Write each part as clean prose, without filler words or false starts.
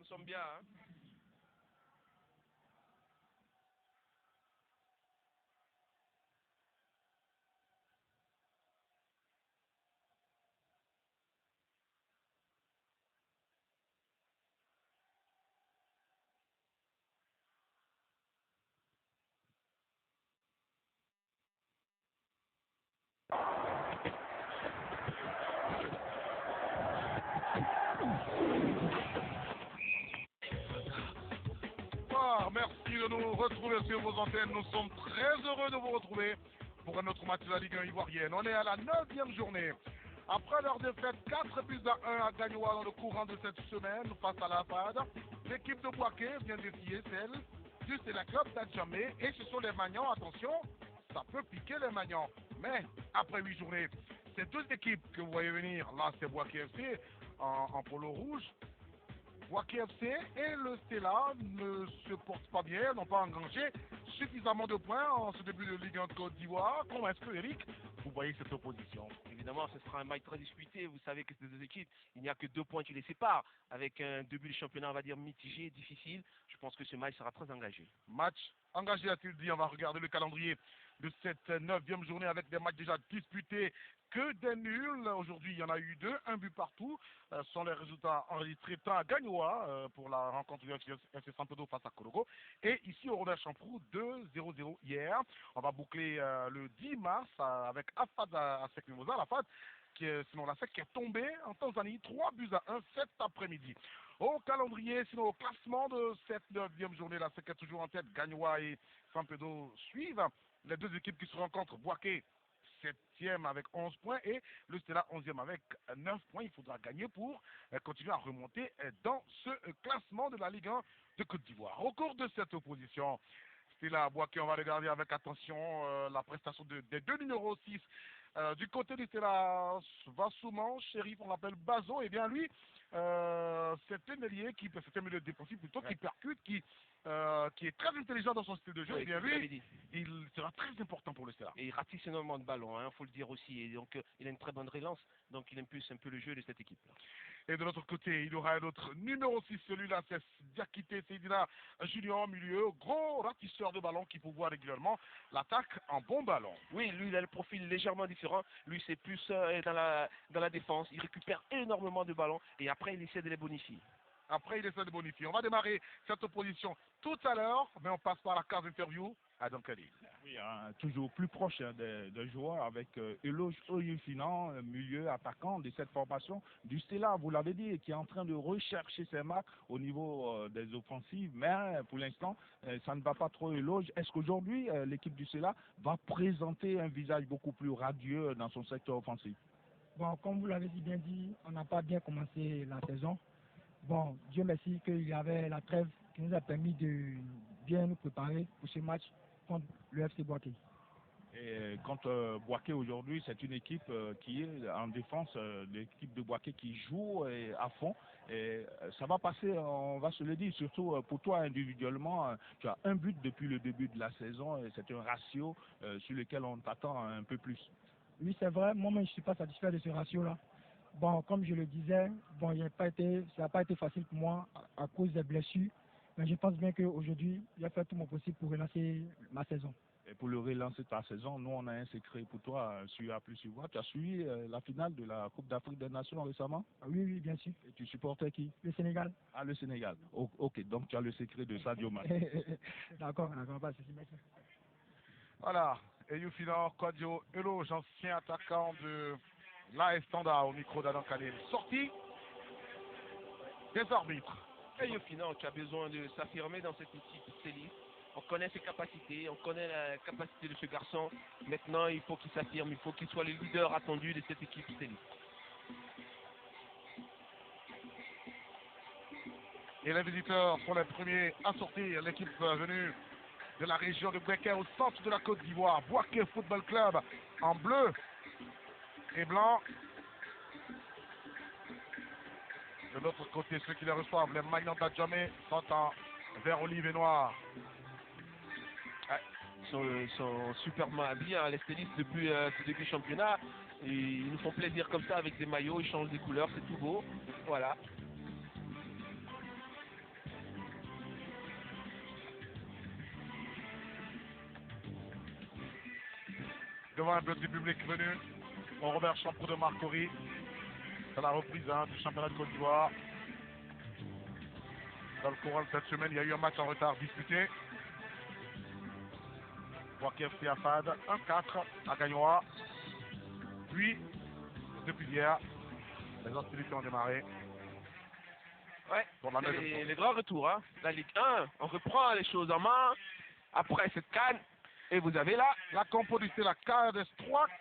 sommes bien. Hein. Merci de nous retrouver sur vos antennes. Nous sommes très heureux de vous retrouver pour un autre match de la Ligue 1 ivoirienne. On est à la 9e journée. Après leur défaite 4-1 à Gagnoa dans le courant de cette semaine face à la FAD, l'équipe de Bouaké vient défier celle du Stella Club d'Adjamé et ce sont les Magnans. Attention, ça peut piquer les Magnans. Mais après 8 journées, ces deux équipes que vous voyez venir, là c'est Bouaké FC en polo rouge. Bouaké FC et le Stella ne se portent pas bien, n'ont pas engrangé suffisamment de points en ce début de Ligue 1 Côte d'Ivoire. Comment est-ce que, Eric, vous voyez cette opposition? Évidemment, ce sera un match très disputé. Vous savez que ces deux équipes, il n'y a que 2 points qui les séparent. Avec un début de championnat, on va dire, mitigé, difficile. Je pense que ce match sera très engagé. Match engagé, a-t-il dit. On va regarder le calendrier de cette 9e journée avec des matchs déjà disputés. Que des nuls. Aujourd'hui, il y en a eu 2, un but partout. Ce sont les résultats enregistrés tant à Gagnoa pour la rencontre du FC Santodo face à Kologo. Et ici au Robert Champrou, 2-0-0 hier. On va boucler le 10 mars avec Afad à Sek Mimosa. L'Afad, qui est, sinon la SEC, qui est tombée en Tanzanie, 3-1 cet après-midi. Au calendrier, sinon au classement de cette 9e journée, la SEC est toujours en tête. Gagnoa et San Pedro suivent. Les deux équipes qui se rencontrent, Bouaké 7e avec 11 points et le Stella 11e avec 9 points. Il faudra gagner pour continuer à remonter dans ce classement de la Ligue 1 de Côte d'Ivoire. Au cours de cette opposition, Stella Bouaké, on va regarder avec attention la prestation des deux numéros 6. Du côté du Stella Vassouman, Shérif, on l'appelle Bazo, et bien lui, c'est un ailier qui, c'est un milieu défensif plutôt, qui percute, qui est très intelligent dans son style de jeu, Oui, et bien lui, il sera très important pour le Stella. Et il ratisse énormément de ballons, hein, faut le dire aussi. Et donc, il a une très bonne relance, donc il impulse un peu le jeu de cette équipe-là. Et de l'autre côté, il y aura un autre numéro 6, celui-là, c'est Diakité Seydina Junior au milieu, gros ratisseur de ballon qui pourvoit régulièrement l'attaque en bon ballon. Oui, lui, il a le profil légèrement différent. Lui, c'est plus dans la défense. Il récupère énormément de ballons et après, il essaie de les bonifier. Après, il essaie de bonifier. On va démarrer cette opposition tout à l'heure, mais on passe par la case interview. Adam Khalil. Oui, hein, toujours plus proche des joueurs avec Eloge Oyufinan, milieu attaquant de cette formation du Stella, vous l'avez dit, qui est en train de rechercher ses marques au niveau des offensives, mais pour l'instant, ça ne va pas trop Eloge. Est-ce qu'aujourd'hui, l'équipe du Stella va présenter un visage beaucoup plus radieux dans son secteur offensif? Bon, comme vous l'avez bien dit, on n'a pas bien commencé la saison. Bon, Dieu merci qu'il y avait la trêve qui nous a permis de bien nous préparer pour ce match contre le FC Bouaké. Et contre Bouaké aujourd'hui, c'est une équipe qui est en défense, l'équipe de Bouaké qui joue à fond. Et ça va passer, on va se le dire, surtout pour toi individuellement. Tu as un but depuis le début de la saison et c'est un ratio sur lequel on t'attend un peu plus. Oui, c'est vrai, moi-même je ne suis pas satisfait de ce ratio-là. Bon, comme je le disais, bon, ça n'a pas été facile pour moi à cause des blessures. Mais je pense bien qu'aujourd'hui, j'ai fait tout mon possible pour relancer ma saison. Et pour le relancer ta saison, nous on a un secret pour toi sur A plus sur voix. Tu as suivi la finale de la Coupe d'Afrique des Nations récemment? Oui, oui, bien sûr. Et tu supportais qui? Le Sénégal. Ah, le Sénégal. Ok, donc tu as le secret de Sadio Mané. D'accord, pas de souci. Voilà, Eyufina Kwadjo Eloge, ancien attaquant de l'AS Standard au micro d'Adam Khalil. Sortie des arbitres. Eyufina, tu as besoin de s'affirmer dans cette équipe Célis. On connaît ses capacités, on connaît la capacité de ce garçon. Maintenant, il faut qu'il s'affirme, il faut qu'il soit le leader attendu de cette équipe Célis. Et les visiteurs sont les premiers à sortir. L'équipe venue de la région de Bouaké au centre de la Côte d'Ivoire. Bouaké Football Club en bleu et blanc. De l'autre côté, ceux qui les reçoivent, les Magnans d'Adjamé, sont en vert olive et noir. Ils sont superbement habillés, hein, les stylistes depuis ce début du championnat. Et ils nous font plaisir comme ça avec des maillots, ils changent des couleurs, c'est tout beau. Voilà. devant un petit public venu. On remercie Chambre de Marcory. C'est la reprise du championnat de Côte d'Ivoire. Dans le courant de cette semaine, il y a eu un match en retard disputé. Boaké FC à Fad, 1-4 à Gagnoa. Puis, depuis hier, les hostilités ont démarré. Ouais, Pour la c'est même les grands retours. Hein. La Ligue 1, on reprend les choses en main après cette canne. Et vous avez là la compo du Stella KDS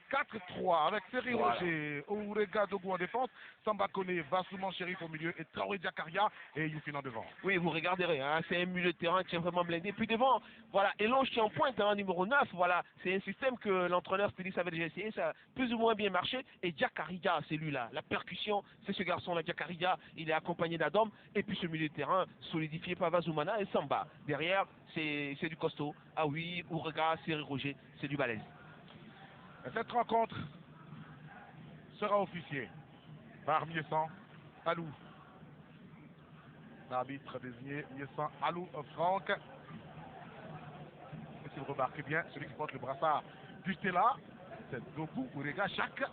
3-4-3 avec Ferry Voilà. Roger, Ourega Dogo en défense, Samba Kone, Vassouman Chérif au milieu et Traoré Diakaria et Youfin en devant. Oui, vous regarderez, hein, c'est un milieu de terrain qui est vraiment blindé. Puis devant, voilà, Elonge qui est en pointe, hein, numéro 9, voilà, c'est un système que l'entraîneur Stélis avait déjà essayé, ça a plus ou moins bien marché. Et Diakaria, c'est lui là, la percussion, c'est ce garçon-là, Diakaria, il est accompagné d'Adam. Et puis ce milieu de terrain, solidifié par Vazoumana et Samba. Derrière, c'est du costaud. Ah oui, Ourega, Ferry Roger, c'est du balèze. Cette rencontre sera officiée par Miessan Alou. L'arbitre désigné Miessan Alou Franck. Et si vous remarquez bien, celui qui porte le brassard du Stella, c'est Doku Ourega Chak,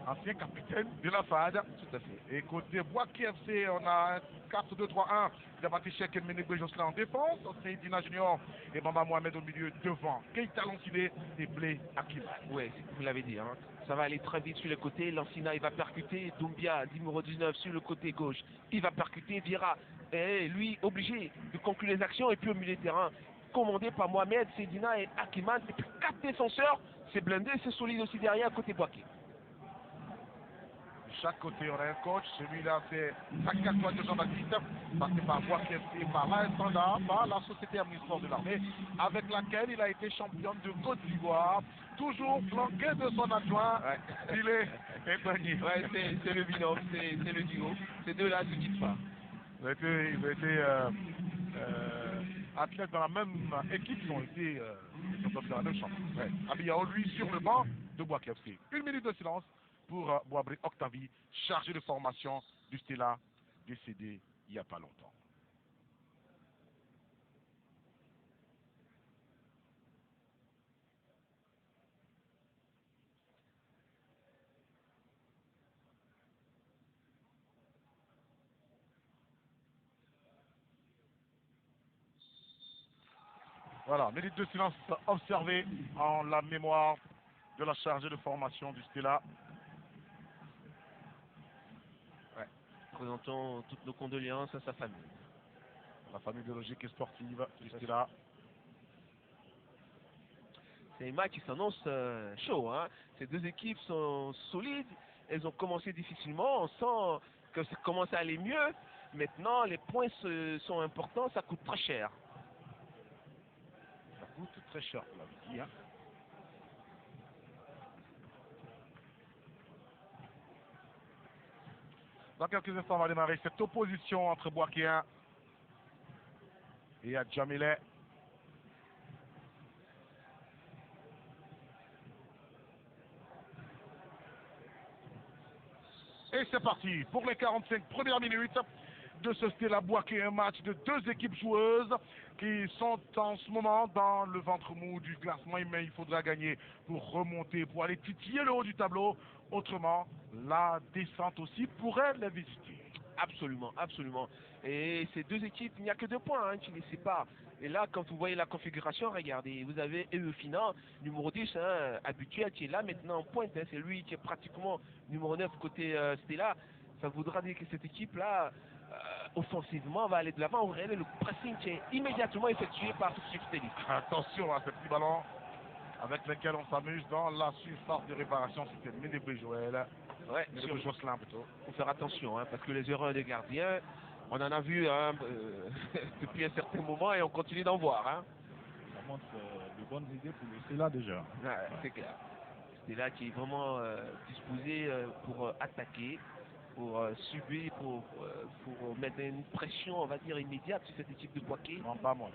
ancien capitaine de la FAD. Tout à fait. Et côté Boaké FC, on a un 4-2-3-1. D'Abati Cheikh et Ménégbé Jocelyn en défense. Seydina Junior et Bamba Mohamed au milieu devant. Keita Lancilé et Blé Hakim. Oui, vous l'avez dit, hein. Ça va aller très vite sur le côté. Lancina, il va percuter. Doumbia, numéro 19, sur le côté gauche. Il va percuter. Vira, et lui, obligé de conclure les actions. Et puis au milieu de terrain, commandé par Mohamed, Seydina et Hakiman. Et puis 4 défenseurs. C'est blindé, c'est solide aussi derrière, côté Boaké. De chaque côté, on a un coach. Celui-là, c'est Sakatoua de Jean-Baptiste, passé par Boaké FC, par l'AS Standard, par la Société Administrative de l'Armée, avec laquelle il a été champion de Côte d'Ivoire. Toujours flanqué de son adjoint, Bilé et Bagny. Ouais, c'est le binôme, c'est le duo. Ces deux-là ne se quittent pas. Ils ont été athlètes dans la même équipe, ils ont été dans la même chambre. Abiyao, lui, sur le banc de Boaké FC. 1 minute de silence pour Boabré Octavie, chargé de formation du Stella, décédé il n'y a pas longtemps. Voilà, minute de silence observée en la mémoire de la chargée de formation du Stella. Présentons toutes nos condoléances à sa famille. La famille biologique et sportive du Stella. C'est un match qui s'annonce chaud. Hein. Ces deux équipes sont solides. Elles ont commencé difficilement. On sent que ça commence à aller mieux. Maintenant, les points sont importants. Ça coûte très cher. Ça coûte très cher pour la vie. Hein. Dans quelques instants, on va démarrer cette opposition entre Boakéen et Adjamile. Et c'est parti pour les 45 premières minutes de ce Stella Boaké, un match de deux équipes joueuses qui sont en ce moment dans le ventre mou du classement, mais il faudra gagner pour remonter, pour aller titiller le haut du tableau. Autrement, la descente aussi pourrait les visiter. Absolument, absolument. Et ces deux équipes, il n'y a que 2 points qui les séparent. Et là, quand vous voyez la configuration, regardez, vous avez Eufina, numéro 10, habituel, qui est là maintenant en pointe. C'est lui qui est pratiquement numéro 9 côté Stella. Ça voudra dire que cette équipe-là, offensivement, va aller de l'avant. Regardez le pressing qui est immédiatement effectué par tout ce Stélis. Attention à ce petit ballon avec lequel on s'amuse dans la surface de réparation. C'était Ménébré Joël. Ouais, Ménébré Jocelyn plutôt. Il faut faire attention, parce que les erreurs des gardiens, on en a vu depuis un certain moment et on continue d'en voir. Hein. Ça montre de bonnes idées pour le Stella déjà. Ouais, c'est clair. Stella qui est vraiment disposé pour attaquer, pour subir, pour mettre une pression, on va dire, immédiate sur cette équipe de Boaké. Non, pas moi.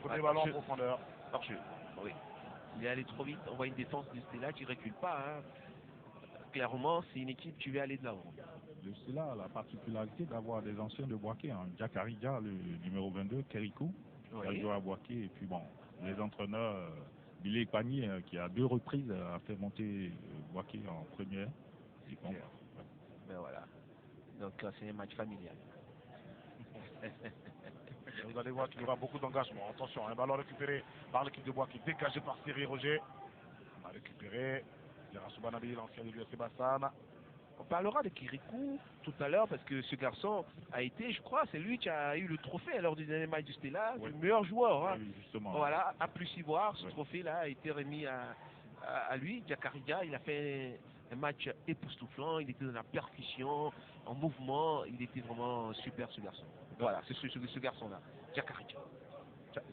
Premier ballon en profondeur. Hors-jeu. Oui. Il est allé trop vite. On voit une défense de Stella qui ne recule pas. Hein. Clairement, c'est une équipe qui veut aller de l'avant. Le Stella a la particularité d'avoir des anciens de Boaké. Hein. Diakaria, le numéro 22, Kerikou, qui a joué à Boaké. Et puis bon, les entraîneurs Billy Pagny, qui à 2 reprises a fait monter Boaké en première. Et bon, Ben voilà. Donc c'est un match familial. Vous allez voir qu'il y aura beaucoup d'engagement. Attention, un ballon récupéré par l'équipe de Boaké, dégagé par Thierry Roger. On a récupéré Yarasouba Nabil, l'ancien de l'USC Bassam. On parlera de Kirikou tout à l'heure parce que ce garçon a été, je crois, c'est lui qui a eu le trophée lors du dernier match du Stella, Oui. le meilleur joueur. Hein. oui, justement. Voilà, à plus y voir, ce Oui. trophée-là a été remis à lui, Diakaridia. Il a fait un match époustouflant, il était dans la percussion, en mouvement, il était vraiment super ce garçon. Voilà, c'est ce garçon-là, Diakaridia.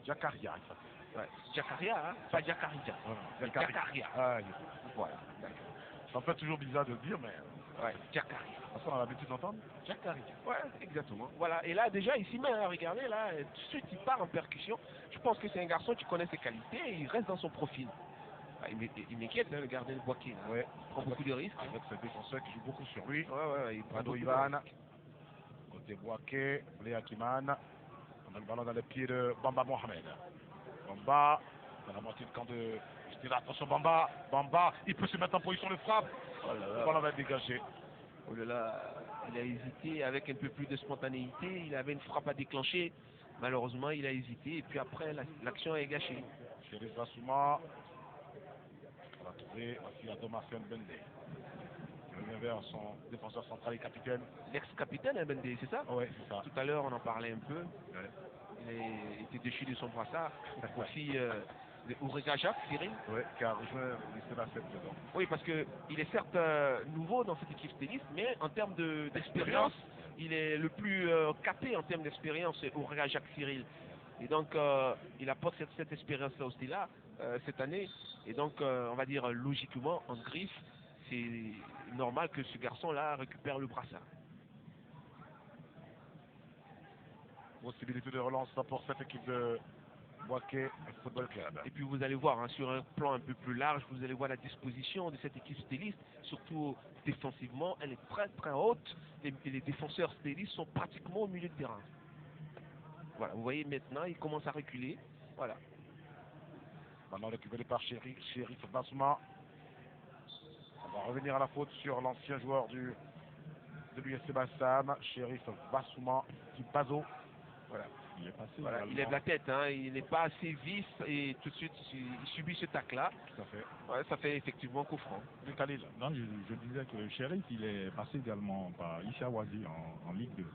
Jakaria, il s'appelle. Ouais, Diakaria, hein, pas Diakaridia. Voilà, Diakaria. Ah, Voilà, d'accord. ça me fait toujours bizarre de le dire, mais Ouais, Diakaria. de toute façon, on a l'habitude d'entendre Jakaria. Ouais, exactement. Voilà, et là déjà il s'y met, hein, regardez là, tout de suite il part en percussion. Je pense que c'est un garçon qui connaît ses qualités et il reste dans son profil. Ah, il m'inquiète, hein, le gardien de Boaké. Là. Ouais. Il prend beaucoup de risques. Avec ce défenseur qui joue beaucoup sur lui. Ouais, il prend Rado beaucoup de Ivan, risques. côté Boaké, Léa Kiman. On a le ballon dans les pieds de Bamba Mohamed. Bamba, dans la moitié de camp de Stella. Attention Bamba, Bamba, il peut se mettre en position de frappe. Oh là Le là. ballon va être dégagé. Oh là là, il a hésité avec un peu plus de spontanéité. Il avait une frappe à déclencher. Malheureusement, il a hésité et puis après l'action est gâchée. Chéri Bassouma. On va trouver aussi Adomasen Bende. Il revient vers son défenseur central et capitaine. L'ex-capitaine, hein, Bendé, c'est ça? Oui, c'est ça. Tout à l'heure, on en parlait un peu. Ouais. Il était déchu de son brassard au profit de Ourega Jacques, Cyril. Oui, qui a rejoint le lycée la cette saison. Oui, parce qu'il est certes nouveau dans cette équipe stéliste, mais en termes d'expérience, il est le plus capé en termes d'expérience, Ourega Jacques Cyril. Et donc, il apporte cette expérience-là au Stella cette année. Et donc, on va dire logiquement, en griffe, c'est normal que ce garçon-là récupère le brassard. Possibilité de relance pour cette équipe de Boaké Football Club. Et puis vous allez voir, hein, sur un plan un peu plus large, vous allez voir la disposition de cette équipe stéliste, surtout défensivement, elle est très très haute. Et les défenseurs stylistes sont pratiquement au milieu de terrain. Voilà, vous voyez maintenant, ils commencent à reculer. Voilà. Maintenant récupéré par Chérif Bassouma. On va revenir à la faute sur l'ancien joueur de l'USC Bassam, Chérif Bassouma, qui Bazo. Voilà. Il est passé. Voilà, il également. lève la tête, hein, il n'est pas assez vif et tout de suite il subit ce tacle-là. Tout à fait. Ouais, ça fait effectivement coup franc. Du Khalil. Non, je disais que Sheriff, il est passé également par Ishawazi en Ligue 2.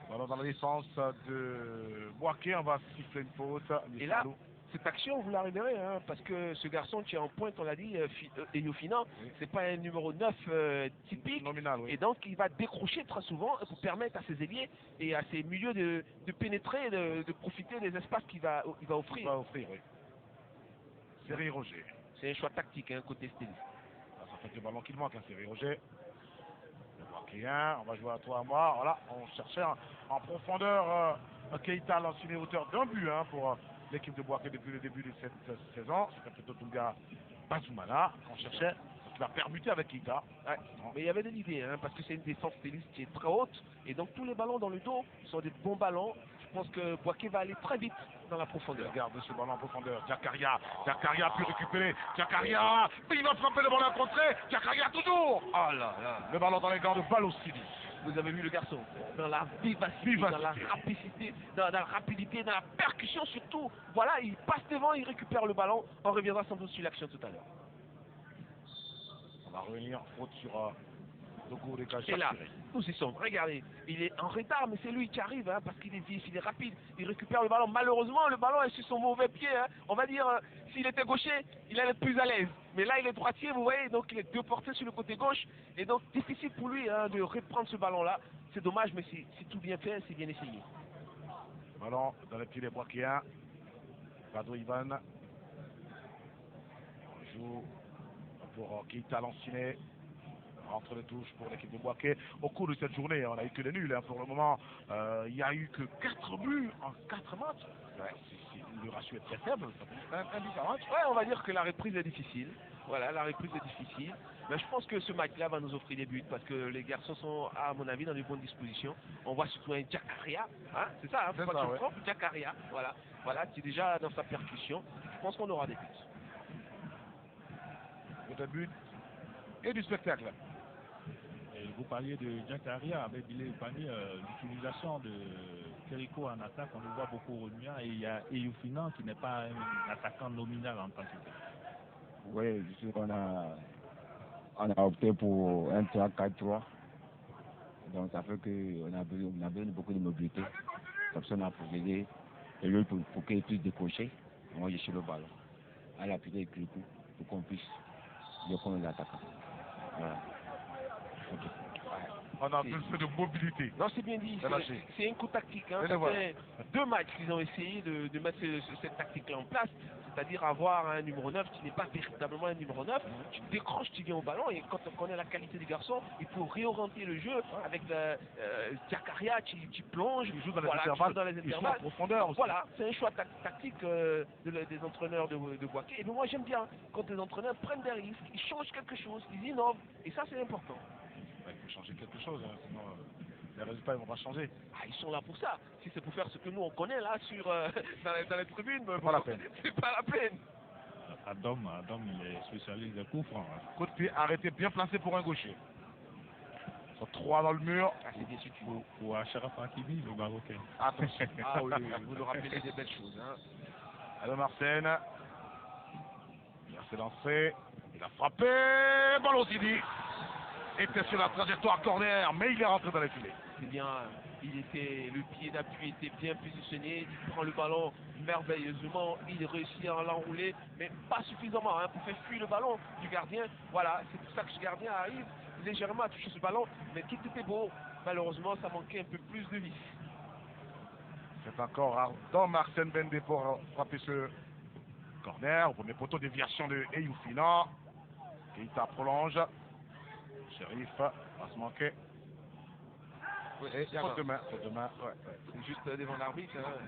Voilà, dans la défense de Boaké, on va siffler une faute. Et là, cette action, vous la reverrez, hein, parce que ce garçon qui est en pointe, on l'a dit, Eyofina, Oui. c'est pas un numéro 9 typique. Nominal, oui. Et donc, il va décrocher très souvent pour permettre à ses ailiers et à ses milieux de pénétrer, de profiter des espaces qu'il va Il va offrir. offrir, oui. Thierry Roger. C'est un choix tactique, hein, côté styliste. Ah, ça fait le ballon qu'il manque, hein, Thierry Roger. Le Boakéen, on va jouer à toi et moi. Voilà, on cherchait en profondeur Keita, l'ancien auteur d'un but hein, pour l'équipe de Boaké depuis le début de cette saison. C'était plutôt Tunga Bazoumana qu'on cherchait. Il va permuter avec Keita. Ouais. Mais il y avait de l'idée, hein, parce que c'est une défense styliste qui est très haute. Et donc, tous les ballons dans le dos sont des bons ballons. Je pense que Boaké va aller très vite dans la profondeur. Regarde ce ballon en profondeur. Diakaria a pu récupérer. Diakaria, il va frapper le ballon à contrer. Diakaria toujours. Oh là là. Le ballon dans les gants de Balosidi. Vous avez vu le garçon, dans la vivacité, dans la rapidité, dans la rapidité, dans la percussion surtout. Voilà, il passe devant, il récupère le ballon. On reviendra sans doute sur l'action tout à l'heure. On va revenir faute sur Dogo de Et là, nous y sommes. Regardez, il est en retard, mais c'est lui qui arrive, hein, parce qu'il est vif, il est rapide. Il récupère le ballon. Malheureusement, le ballon est sur son mauvais pied. Hein. On va dire, s'il était gaucher, il allait être plus à l'aise. Mais là, il est droitier, vous voyez, donc il est déporté sur le côté gauche. Et donc, difficile pour lui hein, de reprendre ce ballon-là. C'est dommage, mais c'est tout bien fait, c'est bien essayé. Ballon dans les pieds des Boakéens. Rado Ivan. On joue pour Keita Lanciné. Entre les touches pour l'équipe de Boaké. Au cours de cette journée, on n'a eu que des nuls. Hein. Pour le moment, il n'y a eu que 4 buts en 4 matchs. Ouais, le ratio est très faible. Ça fait un but par match. Ouais, on va dire que la reprise est difficile. Voilà, la reprise est difficile. Mais je pense que ce match-là va nous offrir des buts parce que les garçons sont, à mon avis, dans de bonnes dispositions. On voit surtout un Jakaria, hein, c'est ça, hein, faut C'est pas ça, que je me ouais. trompe, Jakaria, voilà, qui est déjà dans sa percussion. Je pense qu'on aura des buts. Des buts et du spectacle. Et vous parliez de Jakaria avec Billy Pani, l'utilisation de Keriko en attaque, on le voit beaucoup remuer, et il y a Eyoufina qui n'est pas un attaquant nominal en tant que tel. Oui, on a opté pour un 3-4-3. Donc ça fait qu'on a besoin de beaucoup de mobilité. Comme ça on a proposé et lui pour qu'il puisse décrocher. Moi je suis le ballon. À l'appuyer avec le coup pour qu'on puisse défendre les attaquants. Voilà. Okay. On a besoin de mobilité. Non, c'est bien dit. C'est un coup tactique. Hein. Ça fait 2 matchs qu'ils ont essayé de mettre cette tactique-là en place. C'est-à-dire avoir un numéro 9 qui n'est pas véritablement un numéro 9. Tu décroches, tu viens au ballon. Et quand on connaît la qualité des garçons, il faut réorienter le jeu avec Jakaria, tu plonges. Il joue dans les intervalles. Il joue en profondeur aussi. Voilà, c'est un choix tactique des entraîneurs de Boaké. Et moi, j'aime bien quand les entraîneurs prennent des risques, ils changent quelque chose, ils innovent. Et ça, c'est important. Il faut changer quelque chose, hein, sinon les résultats ne vont pas changer. Ah, ils sont là pour ça. Si c'est pour faire ce que nous on connaît là dans les tribunes, c'est pas la peine. C'est pas la peine. Adam, il est spécialiste des coups francs. Hein. Coup de pied arrêté, bien placé pour un gaucher. Ils sont 3 dans le mur. Ah, c'est bien situé. Ou Achraf Hakimi, le Marocain. Attention. Ah oui, vous nous rappelez des belles choses. Hein. Alain Arsène. Il s'est lancé. Il a frappé. Ballon Sidi. Était sur la trajectoire corner, mais il est rentré dans les filets. C'est bien, le pied d'appui était bien positionné, il prend le ballon merveilleusement, il réussit à l'enrouler, mais pas suffisamment pour faire fuir le ballon du gardien. Voilà, c'est pour ça que ce gardien arrive légèrement à toucher ce ballon, mais tout était beau. Malheureusement, ça manquait un peu plus de vis. C'est encore Ardon Arsène Bendé pour frapper ce corner. Au premier poteau, déviation de Eyoufina. Keita prolonge. Shérif va se manquer. Oui, et faute de main. Ouais. C'est juste devant l'arbitre. Hein.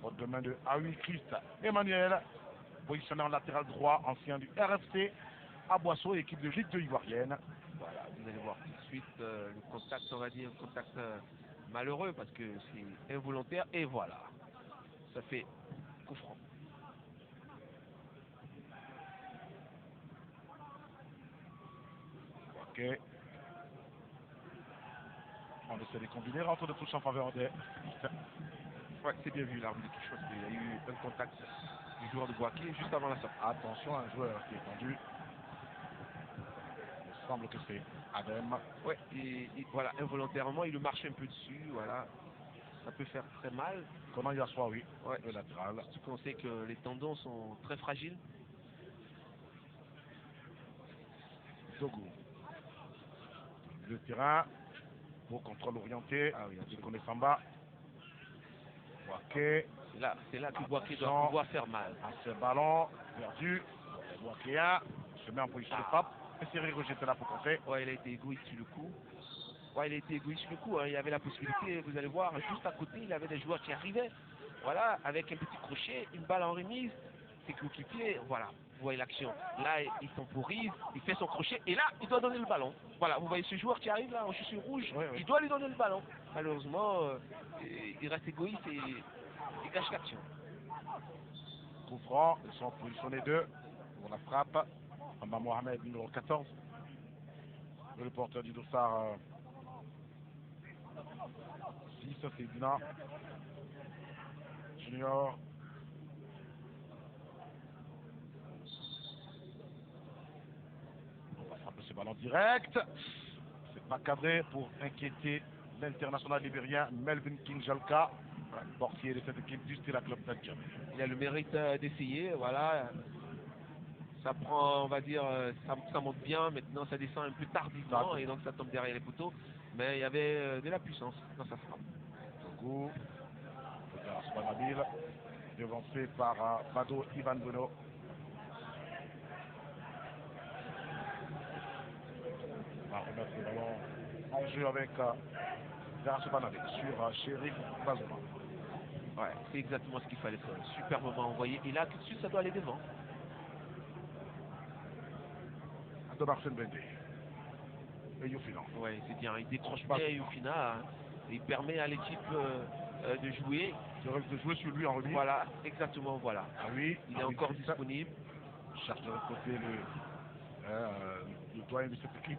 Faute de main de Aoui Christ Emmanuel, positionné en latéral droit, ancien du RFC à Boisseau, équipe de Ligue 2 ivoirienne. Voilà, vous allez voir tout de suite le contact, on va dire, contact malheureux parce que c'est involontaire et voilà, ça fait coup franc. Ok. On essaie de combiner, rentre de touche en faveur des. Ouais, c'est bien vu l'arbitre de touche parce qu'il y a eu un contact du joueur de Boaké juste avant la sortie. Attention, un joueur qui est tendu. Il semble que c'est Adem. Ouais, et voilà, involontairement, il le marche un peu dessus, voilà. Ça peut faire très mal. Comment hier soir, oui. Ouais. Le latéral. Surtout qu'on sait que les tendons sont très fragiles. Dogo. Le terrain. Beau contrôle orienté. Ah oui, on connaît Samba. Boaké. C'est là que Boaké doit pouvoir faire mal. À ce ballon perdu. Boaké 1 se met en position de frappe. Et Cyril Roger était là pour contrer. Ouais, il a été égoïste sur le coup. Ouais, il a été égoïste sur le coup. Hein. Il y avait la possibilité, vous allez voir, juste à côté, il avait des joueurs qui arrivaient. Voilà, avec un petit crochet, une balle en remise. Ses coéquipiers, voilà, vous voyez l'action. Là, il temporise, il fait son crochet et là, il doit donner le ballon. Voilà, vous voyez ce joueur qui arrive là en chaussures rouges, il doit lui donner le ballon. Malheureusement, il reste égoïste et il cache l'action. Coup franc, ils sont positionnés 2 pour la frappe. Amba Mohamed, numéro 14. Le porteur du dossard 6, c'est Dina Junior. On va frapper ce ballon direct. C'est pas cadré pour inquiéter l'international libérien Melvin King-Jalka, portier de cette équipe du Stella Club d'Adjam. Il a le mérite d'essayer, voilà. Ça prend, on va dire, ça monte bien, maintenant ça descend un peu tardivement et donc ça tombe derrière les poteaux. Mais il y avait de la puissance dans sa frappe. Togo, Nabil, devancé par Bado Ivan Bono. On va remettre le ballon en jeu avec Nabil sur Chérif Bazouma. Ouais, c'est exactement ce qu'il fallait faire. Superbement envoyé. Et là, tout de suite, ça doit aller devant. de Marcel Bendé. Et Yofina. Oui, c'est bien. Il décroche bien Yofina. Hein. Il permet à l'équipe de jouer. De jouer sur lui en remise. Voilà, exactement, voilà. Ah oui, il est encore disponible. Cherche de l'autre côté le doyen de cette équipe.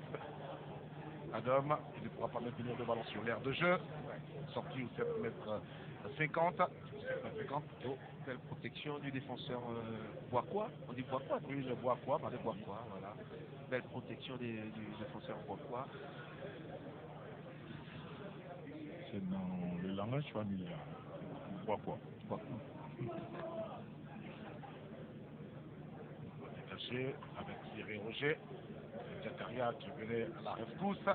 Adam, il ne pourra pas maintenir le ballon sur l'aire de jeu. Sorti au 7 mètres 50. 7 mètres 50 plutôt. Belle protection du défenseur Bois-Quoi. On dit Bois-Quoi. Oui, le Bois-Quoi, pas le Bois-Quoi, voilà. Belle protection du défenseur Bois-Quoi. C'est dans le langage familial. Bois-Quoi. Détaché avec Thierry Roger. Jakaria qui venait à la rescousse.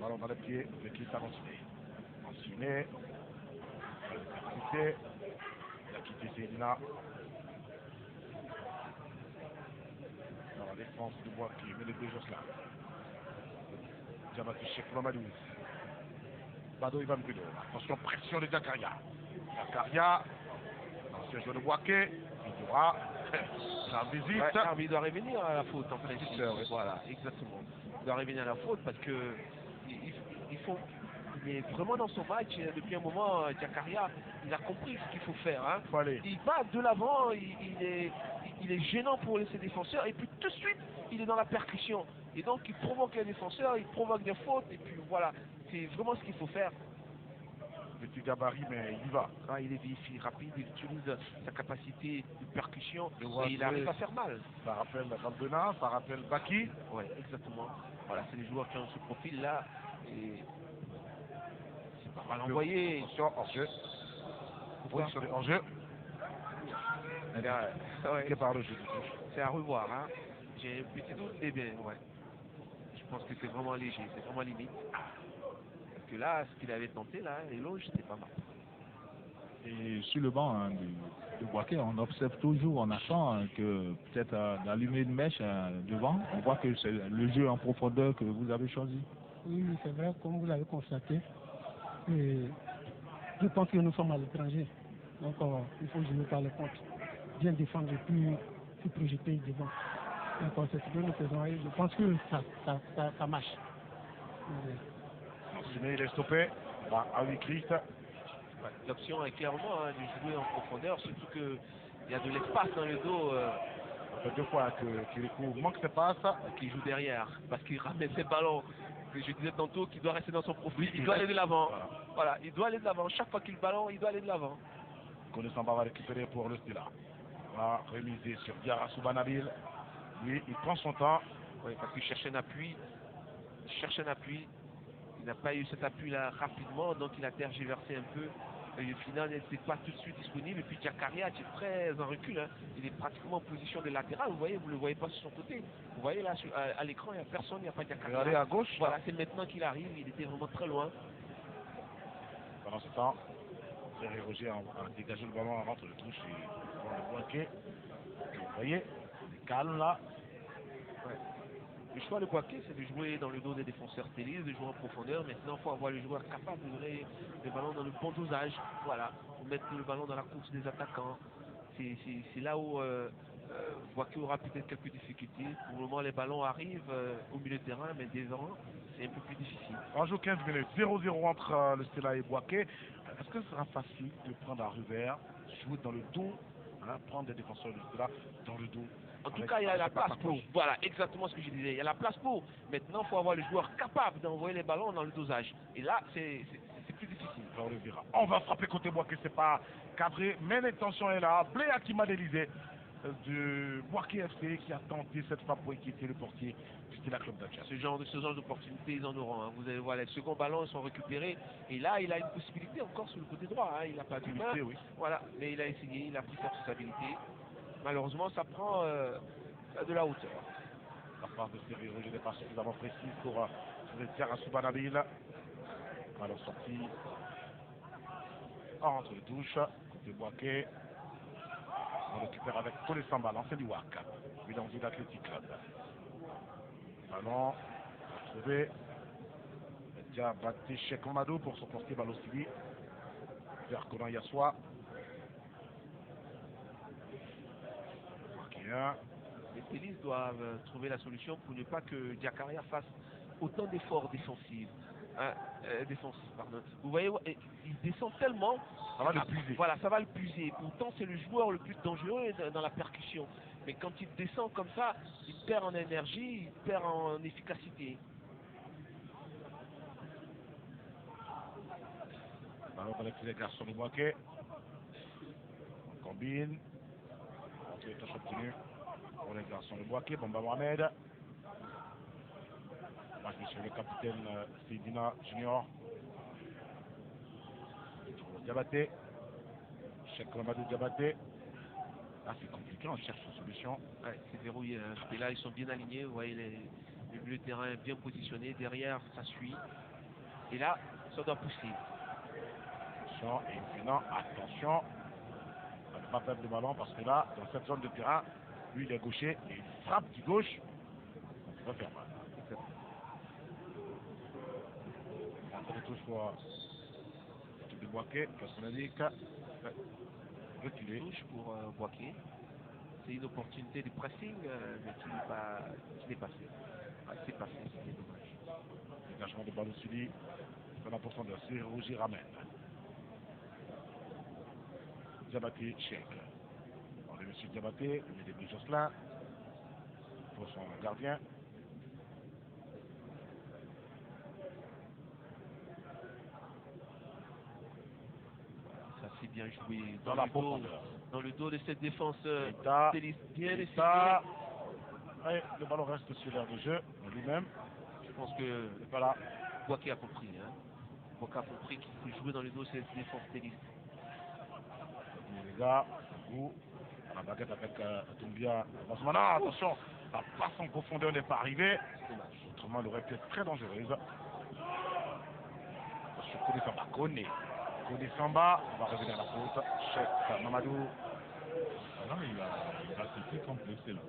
Ballon dans les pieds de Kita Manciné. Manciné. Il a quitté Cédina. Dans la défense du Bois qui met les deux Jocelyn. Diamati Cheikh Mamadou. Bado Ivan Bruno. Attention, pression de Jakaria. Jakaria, l'ancien joueur de Boaké. Il aura sa visite. Ouais, il doit revenir à la faute en principe. Voilà, exactement. Il doit revenir à la faute parce que il est vraiment dans son match depuis un moment. Jakaria, il a compris ce qu'il faut faire. Hein. Il va de l'avant, il est gênant pour ses défenseurs et puis tout de suite il est dans la percussion. Et donc il provoque les défenseurs, il provoque des fautes et puis voilà, c'est vraiment ce qu'il faut faire. Petit gabarit, mais il y va. Ah, il est vif, rapide, il utilise sa capacité de percussion et il arrive à faire mal. Ça rappelle Rambena, ça rappelle Baki. Oui, exactement. Voilà, c'est les joueurs qui ont ce profil-là. Et c'est pas mal envoyé. Attention, hors-jeu. Oui, sur les hors-jeu. C'est à revoir. Hein. J'ai un petit doute, mais bien, ouais. Je pense que c'est vraiment léger, c'est vraiment limite. Parce que là, ce qu'il avait tenté, là, l'éloge, c'était pas mal. Et sur le banc hein, de Boaké, on observe toujours, on attend hein, que peut-être d'allumer une mèche devant. On voit que c'est le jeu en profondeur que vous avez choisi. Oui, c'est vrai, comme vous l'avez constaté. Et je pense que nous sommes à l'étranger. Donc, il faut jouer par les comptes. Bien défendre et puis se projeter devant. Donc, c'est ce que nous faisons et je pense que ça marche. Il est stoppé. À 8 Christ. L'option est clairement hein, de jouer en profondeur, surtout qu'il y a de l'espace dans le dos. Ça fait 2 fois qu'il manque ses passes. Qu'il joue derrière, parce qu'il ramène ses ballons. Que je disais tantôt qu'il doit rester dans son profil, il doit aller de l'avant. Voilà, il doit aller de l'avant. Chaque fois qu'il ballon, il doit aller de l'avant. Konesamba va récupérer pour le Stila. Va remiser sur Diarra Soubanabil. Lui, il prend son temps. Oui, parce qu'il cherche un appui. Il n'a pas eu cet appui-là rapidement, donc il a tergiversé un peu. Le final n'était pas tout de suite disponible. Et puis Jakaria est très en recul. Hein. Il est pratiquement en position de latéral. Vous voyez, vous ne le voyez pas sur son côté. Vous voyez là, à l'écran, il n'y a personne, il n'y a pas Jakaria. Regardez à gauche. Voilà, c'est maintenant qu'il arrive. Il était vraiment très loin. Pendant ce temps, Thierry Roger a dégagé le ballon avant de le touche et le Boaké. Vous voyez, il est calme là. Ouais. Le choix de Boaké, c'est de jouer dans le dos des défenseurs Télis, de jouer en profondeur. Maintenant, il faut avoir le joueur capable de donner le ballon dans le bon dosage. Voilà, pour mettre le ballon dans la course des attaquants. C'est là où Boaké aura peut-être quelques difficultés. Pour le moment, les ballons arrivent au milieu de terrain, mais devant, c'est un peu plus difficile. On joue 15 minutes, 0-0 entre le Stella et Boaké. Est-ce que ce sera facile de prendre un revers, jouer dans le dos, hein, prendre des défenseurs du Stella dans le dos? En tout cas, il y a la place pour. Voilà, exactement ce que je disais. Il y a la place pour. Maintenant, il faut avoir le joueur capable d'envoyer les ballons dans le dosage. Et là, c'est plus difficile. On le verra. On va frapper côté Boaké, c'est pas cadré, mais l'intention est là. Bléa qui m'a délisé de Boaké FC qui a tenté cette frappe pour inquiéter le portier du Stella Club d'Adja. Ce genre d'opportunités, ils en auront. Hein. Vous allez voir, les seconds ballons sont récupérés. Et là, il a une possibilité encore sur le côté droit. Hein. Il n'a pas de main. Oui. Voilà, mais il a essayé, il a pris sa responsabilité. Malheureusement, ça prend de la hauteur. La part de Thierry Roger n'est pas suffisamment précise pour Diarra Soubanabil. Alors sorti entre les touches, côté Boaké. On récupère avec Konesamba, l'ancien du WAC, Bilanzi d'Athletic Club. Ballon retrouvé. Diabaté Cheikh Mamadou pour son portier Balosili. Vers Conan Yassoua. Les Télis doivent trouver la solution pour ne pas que Diakaria fasse autant d'efforts défensifs. Défensifs, pardon. Vous voyez, il descend tellement. Ça va l'épuiser. Voilà, ça va le puiser. Pourtant, c'est le joueur le plus dangereux dans la percussion. Mais quand il descend comme ça, il perd en énergie, il perd en efficacité. Alors, avec les garçons de Boaké. On combine. On fait touche obtenue pour les garçons de Boaké. Bomba Mohamed. Match sur le capitaine Seydina Junior. Diabaté. Cheikh Mamadou Diabaté. Là, c'est compliqué, on cherche une solution. Ouais, c'est verrouillé. Hein. Et là, ils sont bien alignés. Vous voyez les milieux de terrain bien positionnés. Derrière, ça suit. Et là, ça doit pousser. Attention, et maintenant, attention à ne pas perdre le ballon parce que là, dans cette zone de terrain, lui, il est gaucher et il frappe du gauche. Ça va faire mal. On retrouve pour l'équipe de Boaké, parce qu'on a dit que reculer. Touche pour Boaké. C'est une opportunité de pressing, mais qui n'est pas fait. Ouais, c'est pas fait, c'est dommage. Dégagement de ballon suivi dans la profondeur. C'est Roger ramène. Diabaté, Cheikh. On est monsieur Diabaté, il met des buts Jocelyn pour son gardien. Ça c'est bien joué Dans la profondeur. Dans le dos de cette défense Télis, bien essayé. Ouais, le ballon reste sur l'air de jeu lui-même. Je pense que Voilà. Boaké a compris. Hein. Boaké a compris qu'il faut jouer dans le dos de cette défense Télis. Les gars, vous, à la baguette avec Doumbia. Attention, la passe en profondeur n'est pas arrivée. Autrement, elle aurait pu être très dangereuse. Attention, Kone Samba, on va revenir à la faute. Cheikh Mamadou. Non, il a cité complexé là.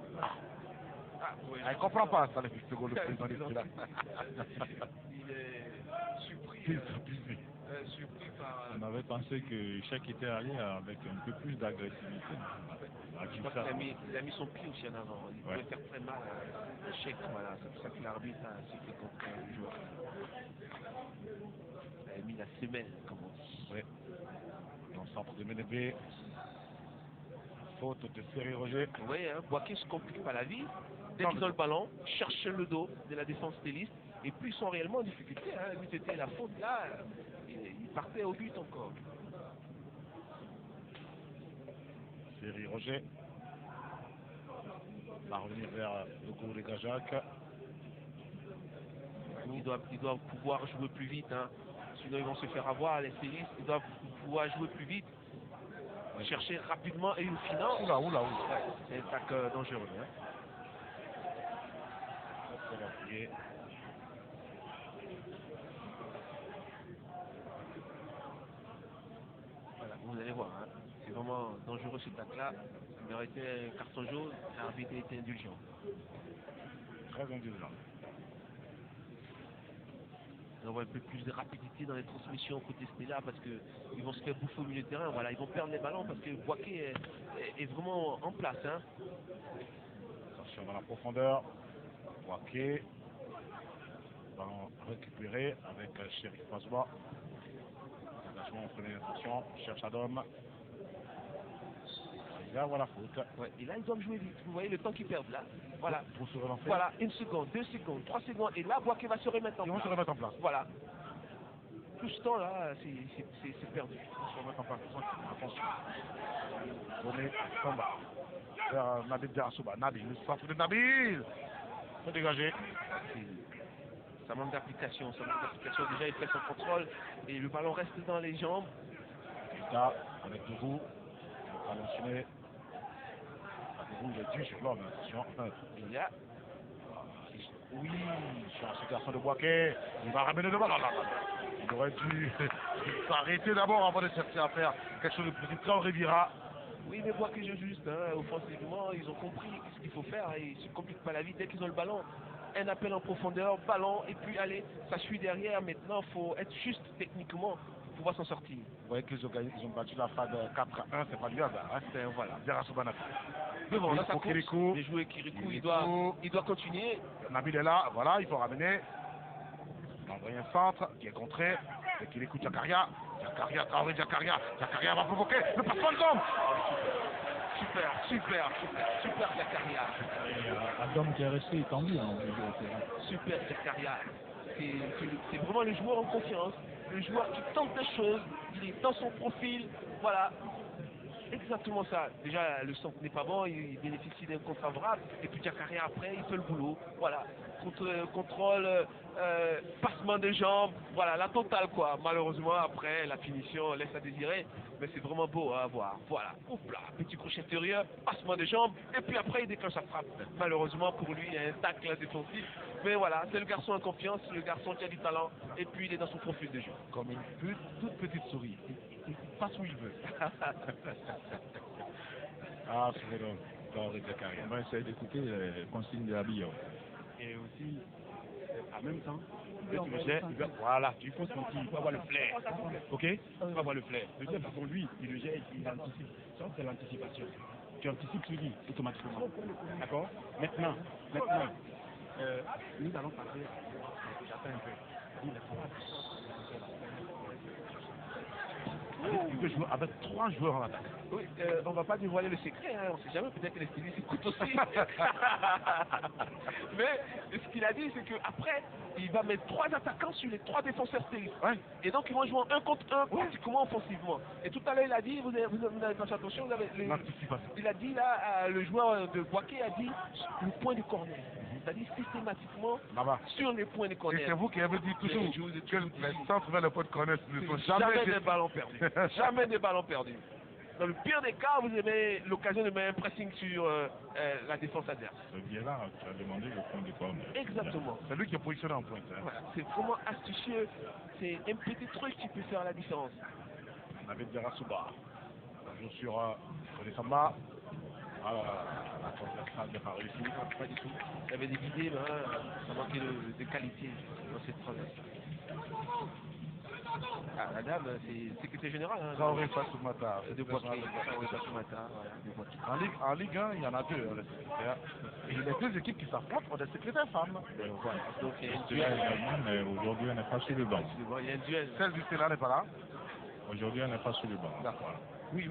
Ouais, Il ne comprend pas ça, le président de là. Il est surpris. Surpris par. On avait pensé que chaque était allé avec un peu plus d'agressivité. Je crois qu'il a mis son pied aussi en avant. Il pouvait faire très mal à Cheikh. Voilà, c'est pour ça que l'arbitre a sifflé contre le joueur. Il a mis la semelle, comme on dit. Oui. Dans le centre de Ménébé. Faute de Ferry Roger. Vous voyez, hein, Boaké ne se complique pas la vie. Dès qu'ils ont le ballon, cherche le dos de la défense téliste. Et puis ils sont réellement en difficulté. Hein. Lui, c'était la faute là. Il partait au but encore. Ferry Roger. Va revenir vers le goût de Gajac. Ils doivent pouvoir jouer plus vite. Hein. Sinon, ils vont se faire avoir. Les télistes, ils doivent pouvoir jouer plus vite. Chercher rapidement et au final. Oula. C'est une attaque dangereuse. Hein. Voilà, vous allez voir. Hein. C'est vraiment dangereux cette attaque-là. Il aurait été un carton jaune. L'arbitre a été indulgent. Très indulgent. On voit un peu plus de rapidité dans les transmissions côté Stella parce qu'ils vont se faire bouffer au milieu de terrain. Voilà, ils vont perdre les ballons parce que Boaké est vraiment en place. Hein. Attention dans la profondeur. Boaké. Ballon récupéré avec Chérif Passoua. Engagement en première intention. Cherche Adam. Et là, voilà faute. Ouais, et là, ils doivent jouer vite. Vous voyez le temps qu'ils perdent là. Voilà. Pour se relancer. Voilà, 1 seconde, 2 secondes, 3 secondes. Et là, Boaké va se remettre en Ils place. vont se remettre en place. Voilà. Tout ce temps-là, c'est perdu. Ils vont se remettre en place. Attention. Donné à Samba. Vers Nabil Diarasouba. Nabil, le centre de Nabil. Se dégager. Ça manque d'application. Déjà, il fait son contrôle et le ballon reste dans les jambes. Là, avec Dougou. On va mentionner. Dougou, il est dû sur l'homme. Attention. Il y a. Oui, sur ce garçon de Boaké. Il va ramener le ballon. Il aurait dû s'arrêter d'abord avant de chercher à faire quelque chose de plus près. On revira. Oui, mais Boaké joue juste. Hein, offensivement, ils ont compris ce qu'il faut faire. Et ils ne se compliquent pas la vie dès qu'ils ont le ballon. Un appel en profondeur, ballon, et puis allez, ça suit derrière. Maintenant, il faut être juste techniquement pouvoir s'en sortir. Vous voyez qu'ils ont battu la FAD 4-1, c'est pas du hasard. Hein. Voilà. Diarra Devant, là, ça pour course. Kirikou. Bien joué Kirikou, il Kirikou. doit continuer. Nabil est là, voilà, il faut ramener. Il a envoyé un centre qui est contré. Et Kirikou Diakaria. Diakaria va provoquer le passement de gomme. Super Diakaria. Adam qui est resté étendu en milieu de terrain. Super Diakaria. C'est vraiment le joueur en confiance. Le joueur qui tente des choses. Il est dans son profil. Voilà. Exactement ça. Déjà, le centre n'est pas bon, il bénéficie d'un contre favorable. Et puis Diakaria après, il fait le boulot. Voilà. Contrôle, passement de jambes. Voilà, la totale quoi. Malheureusement, après, la finition laisse à désirer. Mais c'est vraiment beau à voir. Voilà. Oups là, petit crochet intérieur, passement de jambes. Et puis après, il déclenche sa frappe. Malheureusement pour lui, il y a un tacle défensif. Mais voilà, c'est le garçon en confiance, le garçon qui a du talent. Et puis il est dans son profil de jeu. Comme une toute petite souris. Il passe où il veut. Ah, c'est vrai, Traoré Diakaria. On va essayer d'écouter les consignes de la bille. Et aussi, en même temps, voilà, il faut sentir, il faut avoir le flair. Ok? Il faut avoir le flair. De toute façon, lui, il le gère, il anticipe. Ça, c'est l'anticipation. Tu anticipes sur lui automatiquement. D'accord? Maintenant, nous allons passer. J'attends un peu. Il peut jouer avec 3 joueurs en attaque. Oui, on va pas dévoiler le secret, hein, on sait jamais, peut-être que les stylistes écoutent aussi. Mais ce qu'il a dit, c'est qu'après, il va mettre 3 attaquants sur les 3 défenseurs stylistes. Ouais. Et donc ils vont jouer en 1 contre 1 pratiquement offensivement. Et tout à l'heure, il a dit, vous avez pas fait attention, L'anticipation. il a dit là, le joueur de Boaké a dit le point de corner. C'est-à-dire systématiquement Là-bas. sur les points de Et corner. c'est vous qui avez dit toujours que les centres vers le point de corner ne sont Jamais des ballons perdus. Jamais des ballons perdus. Dans le pire des cas, vous avez l'occasion de mettre un pressing sur la défense adverse. C'est bien là, tu as demandé le point de corner. Exactement. C'est lui qui est positionné en pointe. Hein. Voilà. C'est vraiment astucieux. C'est un petit truc qui peut faire la différence. David Diarra-Souba. Toujours sur Samba. Voilà, la contre-attaque n'a pas réussi. Pas du tout. Il y avait des idées, mais ça manquait de qualité dans cette transaction. Ah, la dame, c'est secrétaire général. Hein, Traoré Fatoumata. de Boaké. Traoré Fatoumata, voilà, de Boaké. En Ligue 1, il y en a 2, les secrétaires. Et les 2 équipes qui s'affrontent ont des secrétaires femmes. Voilà. Donc il y a un C'est là duel. également, mais aujourd'hui, on n'est pas sur le banc. Il y a un duel. Celle du Stella n'est pas là. Aujourd'hui, on n'est pas sur le banc. D'accord. Oui.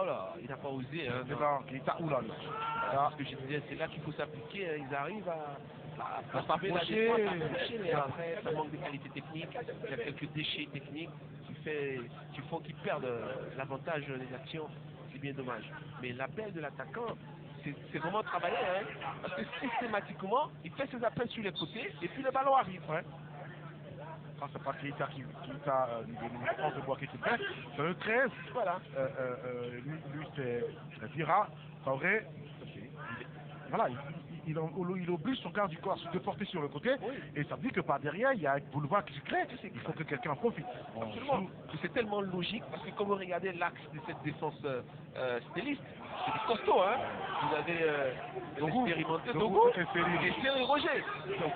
Oh là, il n'a pas osé. Hein, C'est non. dans Keita Oula. Voilà, ce que je disais, c'est là qu'il faut s'appliquer. Hein. Ils arrivent à frapper la s'approcher. défense, à s'approcher, mais après, ça manque de qualité technique. Il y a quelques déchets techniques qui font qu'ils perdent l'avantage des actions. C'est bien dommage. Mais l'appel de l'attaquant, c'est vraiment travailler. Hein, parce que systématiquement, il fait ses appels sur les côtés et puis le ballon arrive. Ouais. Quand c'est pas Keita qui t'a de Boaké qui fait, c'est le 13. Voilà. Lui c'est Vira, Traoré. Voilà, il oblige son quart du corps à se déporter sur le côté. Oui. Et ça veut dire que par derrière, il y a un boulevard qui se crée. Il faut que quelqu'un en profite. Absolument. C'est tellement logique parce que quand vous regardez l'axe de cette défense styliste, c'est du costaud. Hein. Vous avez expérimenté Dogo et Thierry Roger. Donc,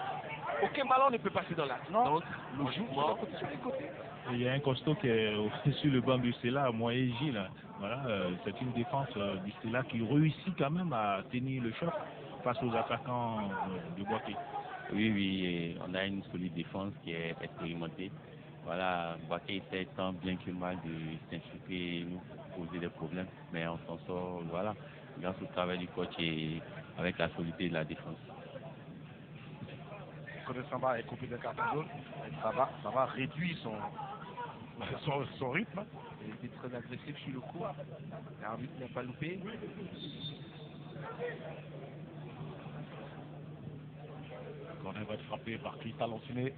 aucun ballon ne peut passer dans l'axe. Non. Donc, logiquement, sur les côtés. Et il y a un costaud qui est sur le banc du Stella, Moïse là. Voilà, c'est une défense du Stella qui réussit quand même à tenir le choc face aux attaquants de Boaké. Oui, et on a une solide défense qui est expérimentée. Voilà, Boaké essaie tant bien que mal de s'infiltrer et nous poser des problèmes, mais on s'en sort, voilà, grâce au travail du coach et avec la solidité de la défense. Samba est coupé de carton jaune. Ça va réduire son rythme. Il était très agressif sur le coup. L'arbitre n'a pas loupé. Corner va être frappé par Keita Lantiné.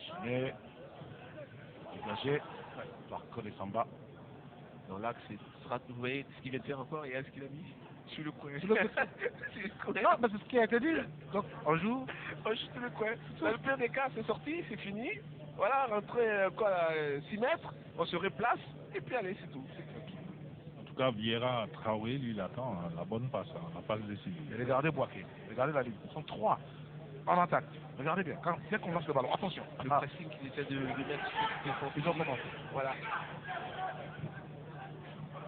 Lantiné. Dégagé par Samba. Dans l'axe, vous voyez ce qu'il vient de faire encore et ce qu'il a mis sur le coin. Non, mais c'est ce qui a été dit. Donc, on joue. On joue sur le coin. Dans le pire des cas, c'est sorti, c'est fini. Voilà, rentrer 6 mètres, on se replace et puis allez, c'est tout. En tout cas, Vieira Traoré, lui, il attend la bonne passe, la passe décisive. Et regardez Boaké. Regardez la ligne. Ils sont 3. en attaque. Regardez bien, dès qu'on lance le ballon, attention. Le pressing qu'il essaie de mettre sur Ils ont commencé. Voilà.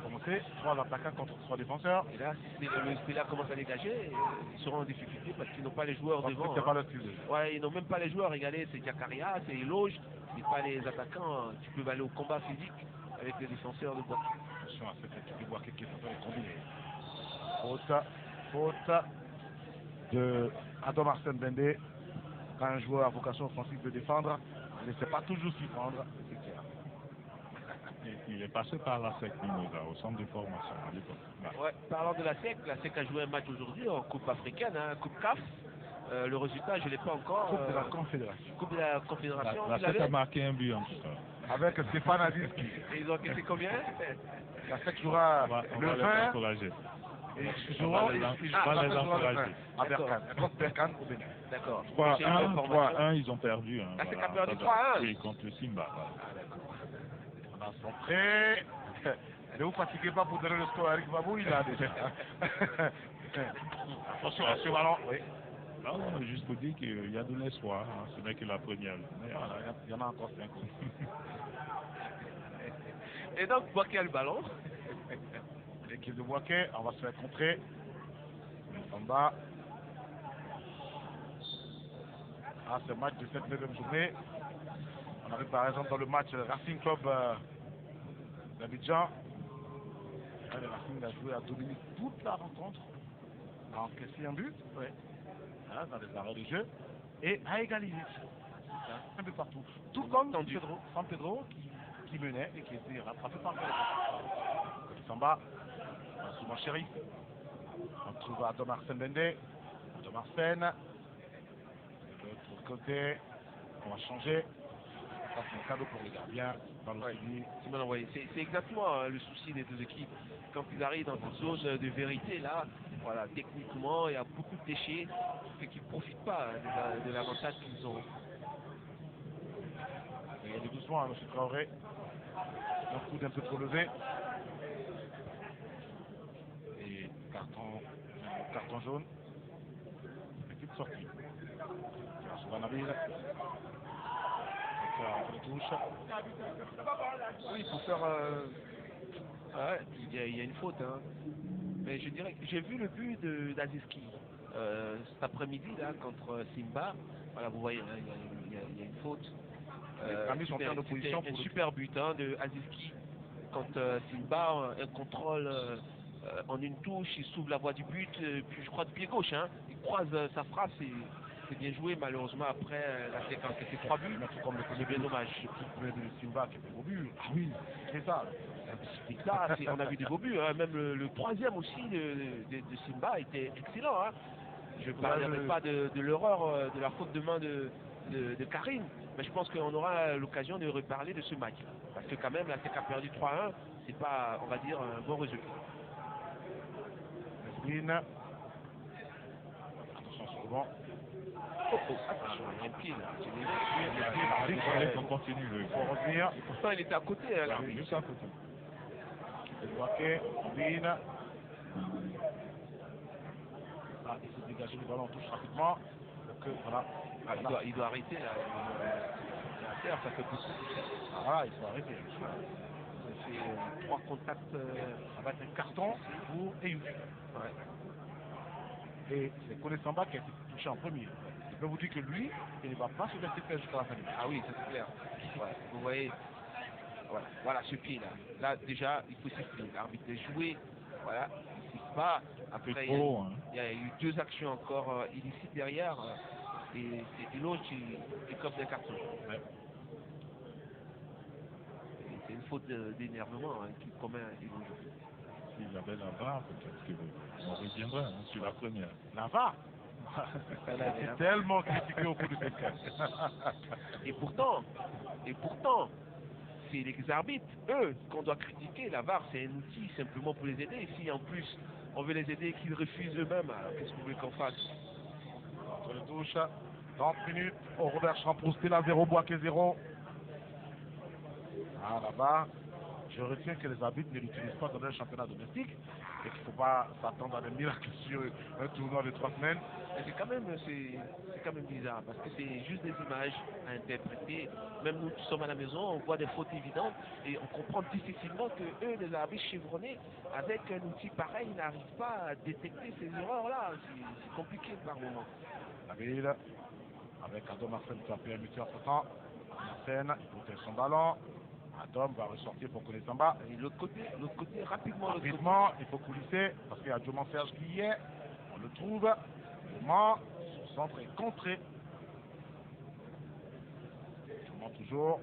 Commencé, 3 attaquants contre 3 défenseurs. Et là, si le Stella commence à dégager, ils seront en difficulté parce qu'ils n'ont pas les joueurs devant. C'est pas le style de jeu. Ouais, ils n'ont même pas les joueurs. Regardez, c'est Jakaria, c'est Eloge, c'est pas les attaquants qui peuvent aller au combat physique avec les défenseurs de Boaké. Attention à cette équipe de Boaké qui est en train de combiner. Faute de Adam Arsène Bendé. Quand un joueur a vocation offensive de défendre, il ne sait pas toujours s'y prendre. C'est clair. Il est passé par la SEC Mimosa, au centre de formation à l'époque. Ouais, parlant de la SEC a joué un match aujourd'hui en Coupe africaine, hein, Coupe CAF. Le résultat, je ne l'ai pas encore. Coupe de la Confédération. Coupe de la Confédération. La SEC a marqué un but en tout cas. Avec Stéphane Adiski. Et ils ont encaissé combien? La SEC jouera le 20. Et ils joueront les encourager. à Berkane. Contre Berkane au Bénin. D'accord. 3-1, ils ont perdu. Hein, La SEC a voilà. perdu 3-1. Oui, contre le Simba. On a son prêt. Ne vous fatiguez pas pour donner le score à Eric Babou, il a déjà. Attention à ce ballon. Oui. Non, juste pour dire qu'il y a de l'espoir. Hein. Ce n'est que la première. Mais il y en a encore 5. Et donc, Boaké a le ballon. L'équipe de Boaké, on va se faire contrer. En bas. Ah, ce match de cette 9e journée. On arrive par exemple dans le match Racing Club d'Abidjan. Le Racing a joué à dominer toute la rencontre. A encaissé un but. Ouais. Hein, dans les arrêts de jeu. Et a égalisé. Un peu partout. Tout comme San Pedro qui menait et qui était rattrapé par le Samba. Souvent chéri. On trouve Adam Arsène Bendé. Adam Arsène. De l'autre côté, on va changer. Ça, c'est un cadeau pour les gardiens. C'est exactement le souci des deux équipes. Quand ils arrivent dans cette zone de vérité, là, voilà, techniquement, il y a beaucoup de déchets et qu'ils ne profitent pas de l'avantage qu'ils ont. Il y a des doucement à M. Traoré. Un coup d'un peu trop levé. Et carton jaune. Petite sortie. Souvanabil. Oui, il faut faire. Ouais, il y a une faute. Hein. Mais je dirais que j'ai vu le but d'Aziski cet après-midi là contre Simba. Voilà, vous voyez, hein, il y a une faute. C'était un super but hein, de Aziski contre Simba, un contrôle en une touche, il s'ouvre la voie du but, puis je crois de pied gauche, hein, il croise sa frappe, c'est bien joué, malheureusement après la séquence, c'était 3 buts, comme c'est bien dommage. Le but de Simba qui était beau but. Ah oui, c'est ça. On a vu des beaux buts, hein, même le troisième aussi de Simba était excellent. Hein. Je ne parlerai pas de l'erreur, de la faute de main de Karim, mais je pense qu'on aura l'occasion de reparler de ce match. Parce que quand même, la SEC a perdu 3-1, c'est pas, on va dire, un bon résultat. Attention sur le banc. Attention, il y a un pied là. On continue. Il faut revenir. Pourtant, il était à côté. Là. Oui, juste à côté. Boaké, combine. Ah, il faut dégager le ballon, on touche rapidement. Donc, voilà. Ah, il doit arrêter là. Ça fait beaucoup. Ah, voilà, il faut arrêter. Ça fait 3 contacts. Ça va être un carton pour Eyou. Ouais. Et c'est Kone Samba qui a été touché en premier. Je peux vous dire que lui, il ne va pas se laisser faire jusqu'à la fin du match. Ah oui, ça c'est clair. Ouais. Vous voyez, voilà ce pied là. Là déjà, il faut siffler. L'arbitre est joué. Voilà, il ne siffle pas. Après, il y a eu 2 actions encore illicites derrière. Et c'est l'autre qui coffre des cartons. Ouais. C'est une faute d'énervement qui commet aujourd'hui. S'il y avait la VAR, peut-être qu'on reviendrait sur la première. La VAR elle a été tellement critiquée au bout de cette case. Et pourtant, c'est les arbitres, eux, qu'on doit critiquer. La VAR, c'est un outil simplement pour les aider. Et si en plus, on veut les aider et qu'ils refusent eux-mêmes, alors qu'est-ce que vous voulez qu'on fasse? Entre le touche, 30 minutes, au Robert Champroux, Stella 0, Boaké 0. Ah, là-bas, je retiens que les arbitres ne l'utilisent pas dans un championnat domestique et qu'il ne faut pas s'attendre à des miracles sur un tournoi de 3 semaines. C'est quand même bizarre parce que c'est juste des images à interpréter. Même nous qui sommes à la maison, on voit des fautes évidentes et on comprend difficilement que eux, les arbitres chevronnés, avec un outil pareil, n'arrivent pas à détecter ces erreurs-là. C'est compliqué par moment. Nabil, avec Adam Arsène qui a pu mutuer entre temps. Arsène, il protège son ballon. Adam va ressortir pour connaître Samba. Et l'autre côté, rapidement. Rapidement, il faut coulisser parce qu'il y a Dioman Serge qui y est. On le trouve. Dioman, son centre est contré. Dioman toujours.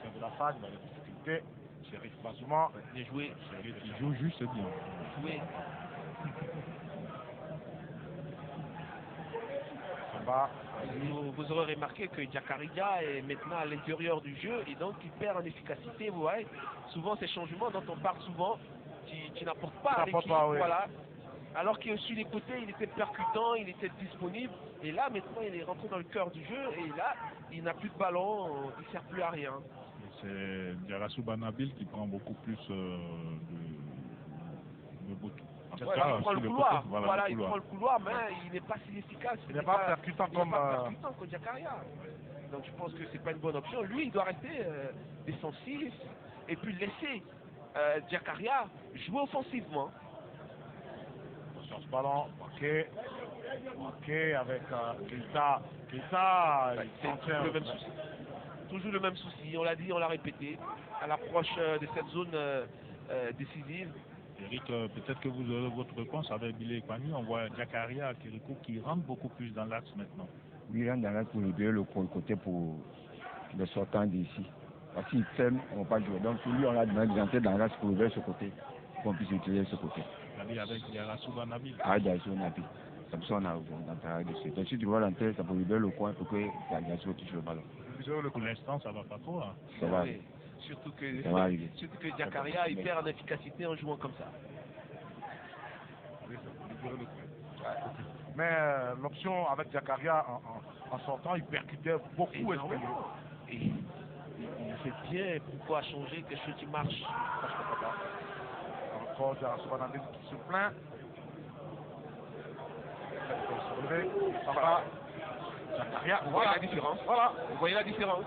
L'ancien de la fac, dans les difficultés. Shérif Bazouman. Bien joué. Il joue juste bien. Joué. Samba. Vous aurez remarqué que Diakaria est maintenant à l'intérieur du jeu et donc il perd en efficacité. Vous voyez, souvent ces changements dont on parle souvent, qui n'apportent pas à l'équipe. Oui. Voilà. Alors que sur les côtés, il était percutant, il était disponible. Et là, maintenant, il est rentré dans le cœur du jeu. Et là, il n'a plus de ballon, il ne sert plus à rien. C'est Diarassou Banabil qui prend beaucoup plus de bout. Voilà, il prend le couloir. Voilà, il prend le couloir, mais il n'est pas si efficace. Il n'est pas percutant comme Diakaria. Donc je pense que c'est pas une bonne option. Lui, il doit rester défensif et puis laisser Diakaria jouer offensivement. Sur ce ballon, ok, avec Keita. Keita, c'est le même souci. Toujours le même souci. On l'a dit, on l'a répété. À l'approche de cette zone décisive. Eric, peut-être que vous aurez votre réponse avec Billy Kwani. On voit Diakaria, Kirikou qui rentre beaucoup plus dans l'axe maintenant. Oui, il rentre dans l'axe pour libérer le côté pour le sortant d'ici. Parce qu'il ferme, on ne va pas jouer. Donc lui, on a demandé d'entrer dans l'axe pour libérer ce côté, pour qu'on puisse utiliser ce côté. Avec Diarassou Banabil. Ah, Diarassou Banabil. C'est pour ça qu'on a entré dessus. Donc si tu vois l'entrée, ça peut libérer le coin pour que Diarassou touche le ballon. Pour l'instant, ça ne va pas trop. Hein. Ça va. Oui. Surtout que Diakaria, il perd en efficacité en jouant comme ça. Mais l'option avec Diakaria en sortant, il percutait beaucoup. Et il fait bien. Pourquoi changer quelque chose qui marche? Ça, je comprends pas. Encore Diarassou Banabil qui se plaint. Voilà. Diakaria, Vous voyez la différence? Voilà. Vous voyez la différence?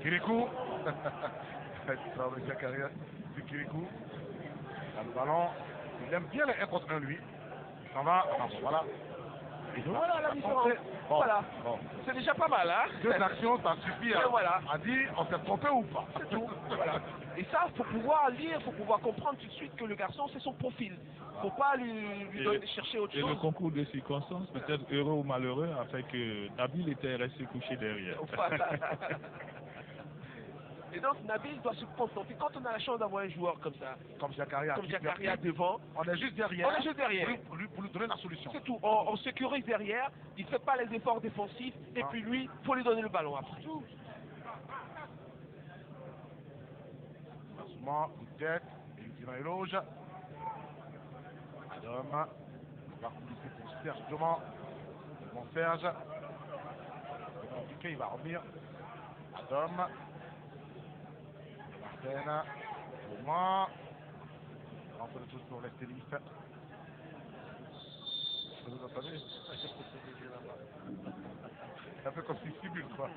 Kirikou. Diakaria, c'est Kirikou. Dans le ballon. Il aime bien les 1 contre 1 lui. Il s'en va. Voilà. Et voilà la différence. Bon. Voilà. Bon. C'est déjà pas mal, hein? 2 actions, ça suffit à dire on s'est trompé ou pas. C'est tout. Voilà. Et ça, il faut pouvoir lire, il faut pouvoir comprendre tout de suite que le garçon, c'est son profil. Il ne faut pas lui donner, chercher autre chose. Et le concours de circonstances, peut-être heureux ou malheureux, a fait que Nabil était resté couché derrière. Voilà. Et donc Nabil doit se contenter. Quand on a la chance d'avoir un joueur comme ça, comme Diakaria devant, on est juste derrière. Pour lui donner la solution. C'est tout. On sécurise derrière, il ne fait pas les efforts défensifs, et puis lui, il faut lui donner le ballon après tout. Coup de tête, il tire un éloge. Adam va coulisser pour Serge Dioman. Bon Serge. C'est compliqué, il va revenir. Adam. Martin. Dioman. Entre le tout pour l'Estélis. Vous entendez? C'est un peu comme s'il simule, quoi.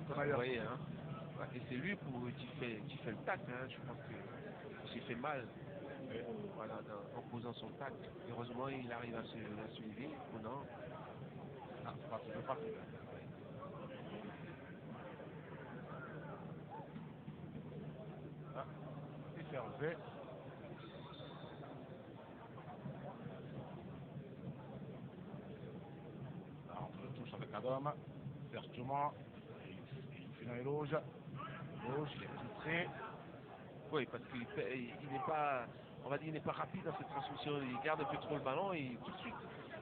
Vous voyez, hein? Et c'est lui qui fait le tact, hein. Je pense qu'il s'est fait mal voilà, en posant son tact. Heureusement, il arrive à se lever. Ou non? Ah, c'est pas il s'est enlevé. On le touche avec Adam. Serge Dioman. Il fait un éloge. Il est titré. Oui, parce qu'il n'est pas, on va dire, il n'est pas rapide dans cette transmission. Il garde un peu trop le ballon et tout de suite,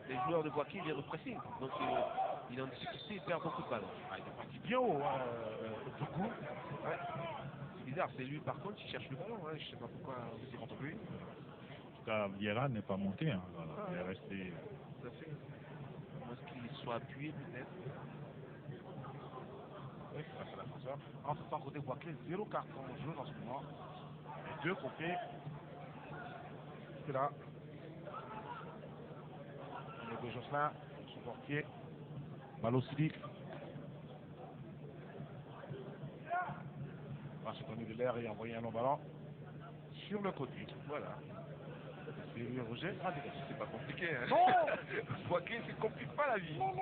les joueurs de Boaké viennent represser. Donc il est en difficulté, il perd beaucoup de ballons. Ah, il est parti bien haut, beaucoup. Ouais. C'est bizarre, c'est lui par contre qui cherche le ballon. Hein. Je ne sais pas pourquoi c'est contre lui. En tout cas, Vieira n'est pas monté. Hein. Voilà. Il est resté. Tout à fait. Est-ce qu'il soit appuyé peut-être? Oui, c'est la défenseur. Entre temps, côté Boaké, 0 carton jaune en ce moment. Les deux côtés. C'est là. Jocelyn, son portier. Malosidi. Va se donner de l'air et envoyer un long ballon sur le côté. Voilà. Et Roger, C'est pas compliqué. Hein. Non. Boaké, c'est complique pas la vie. Non.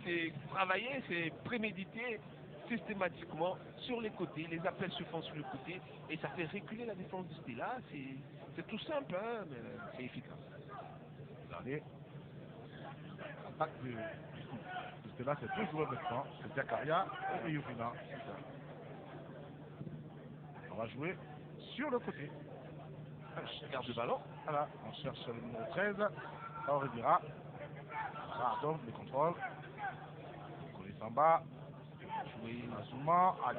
C'est travailler, c'est préméditer systématiquement sur les côtés. Les appels se font sur le côté et ça fait reculer la défense du Stella. C'est tout simple, hein, mais c'est efficace. Regardez. L'attaque de Stella, c'est deux joueurs maintenant. C'est Diakaria et Yufina. On va jouer sur le côté. Garde le ballon. Voilà, on cherche le numéro 13. Aurélira. Pardon, le contrôle. Koli Samba. Jouer Azuma. Allez,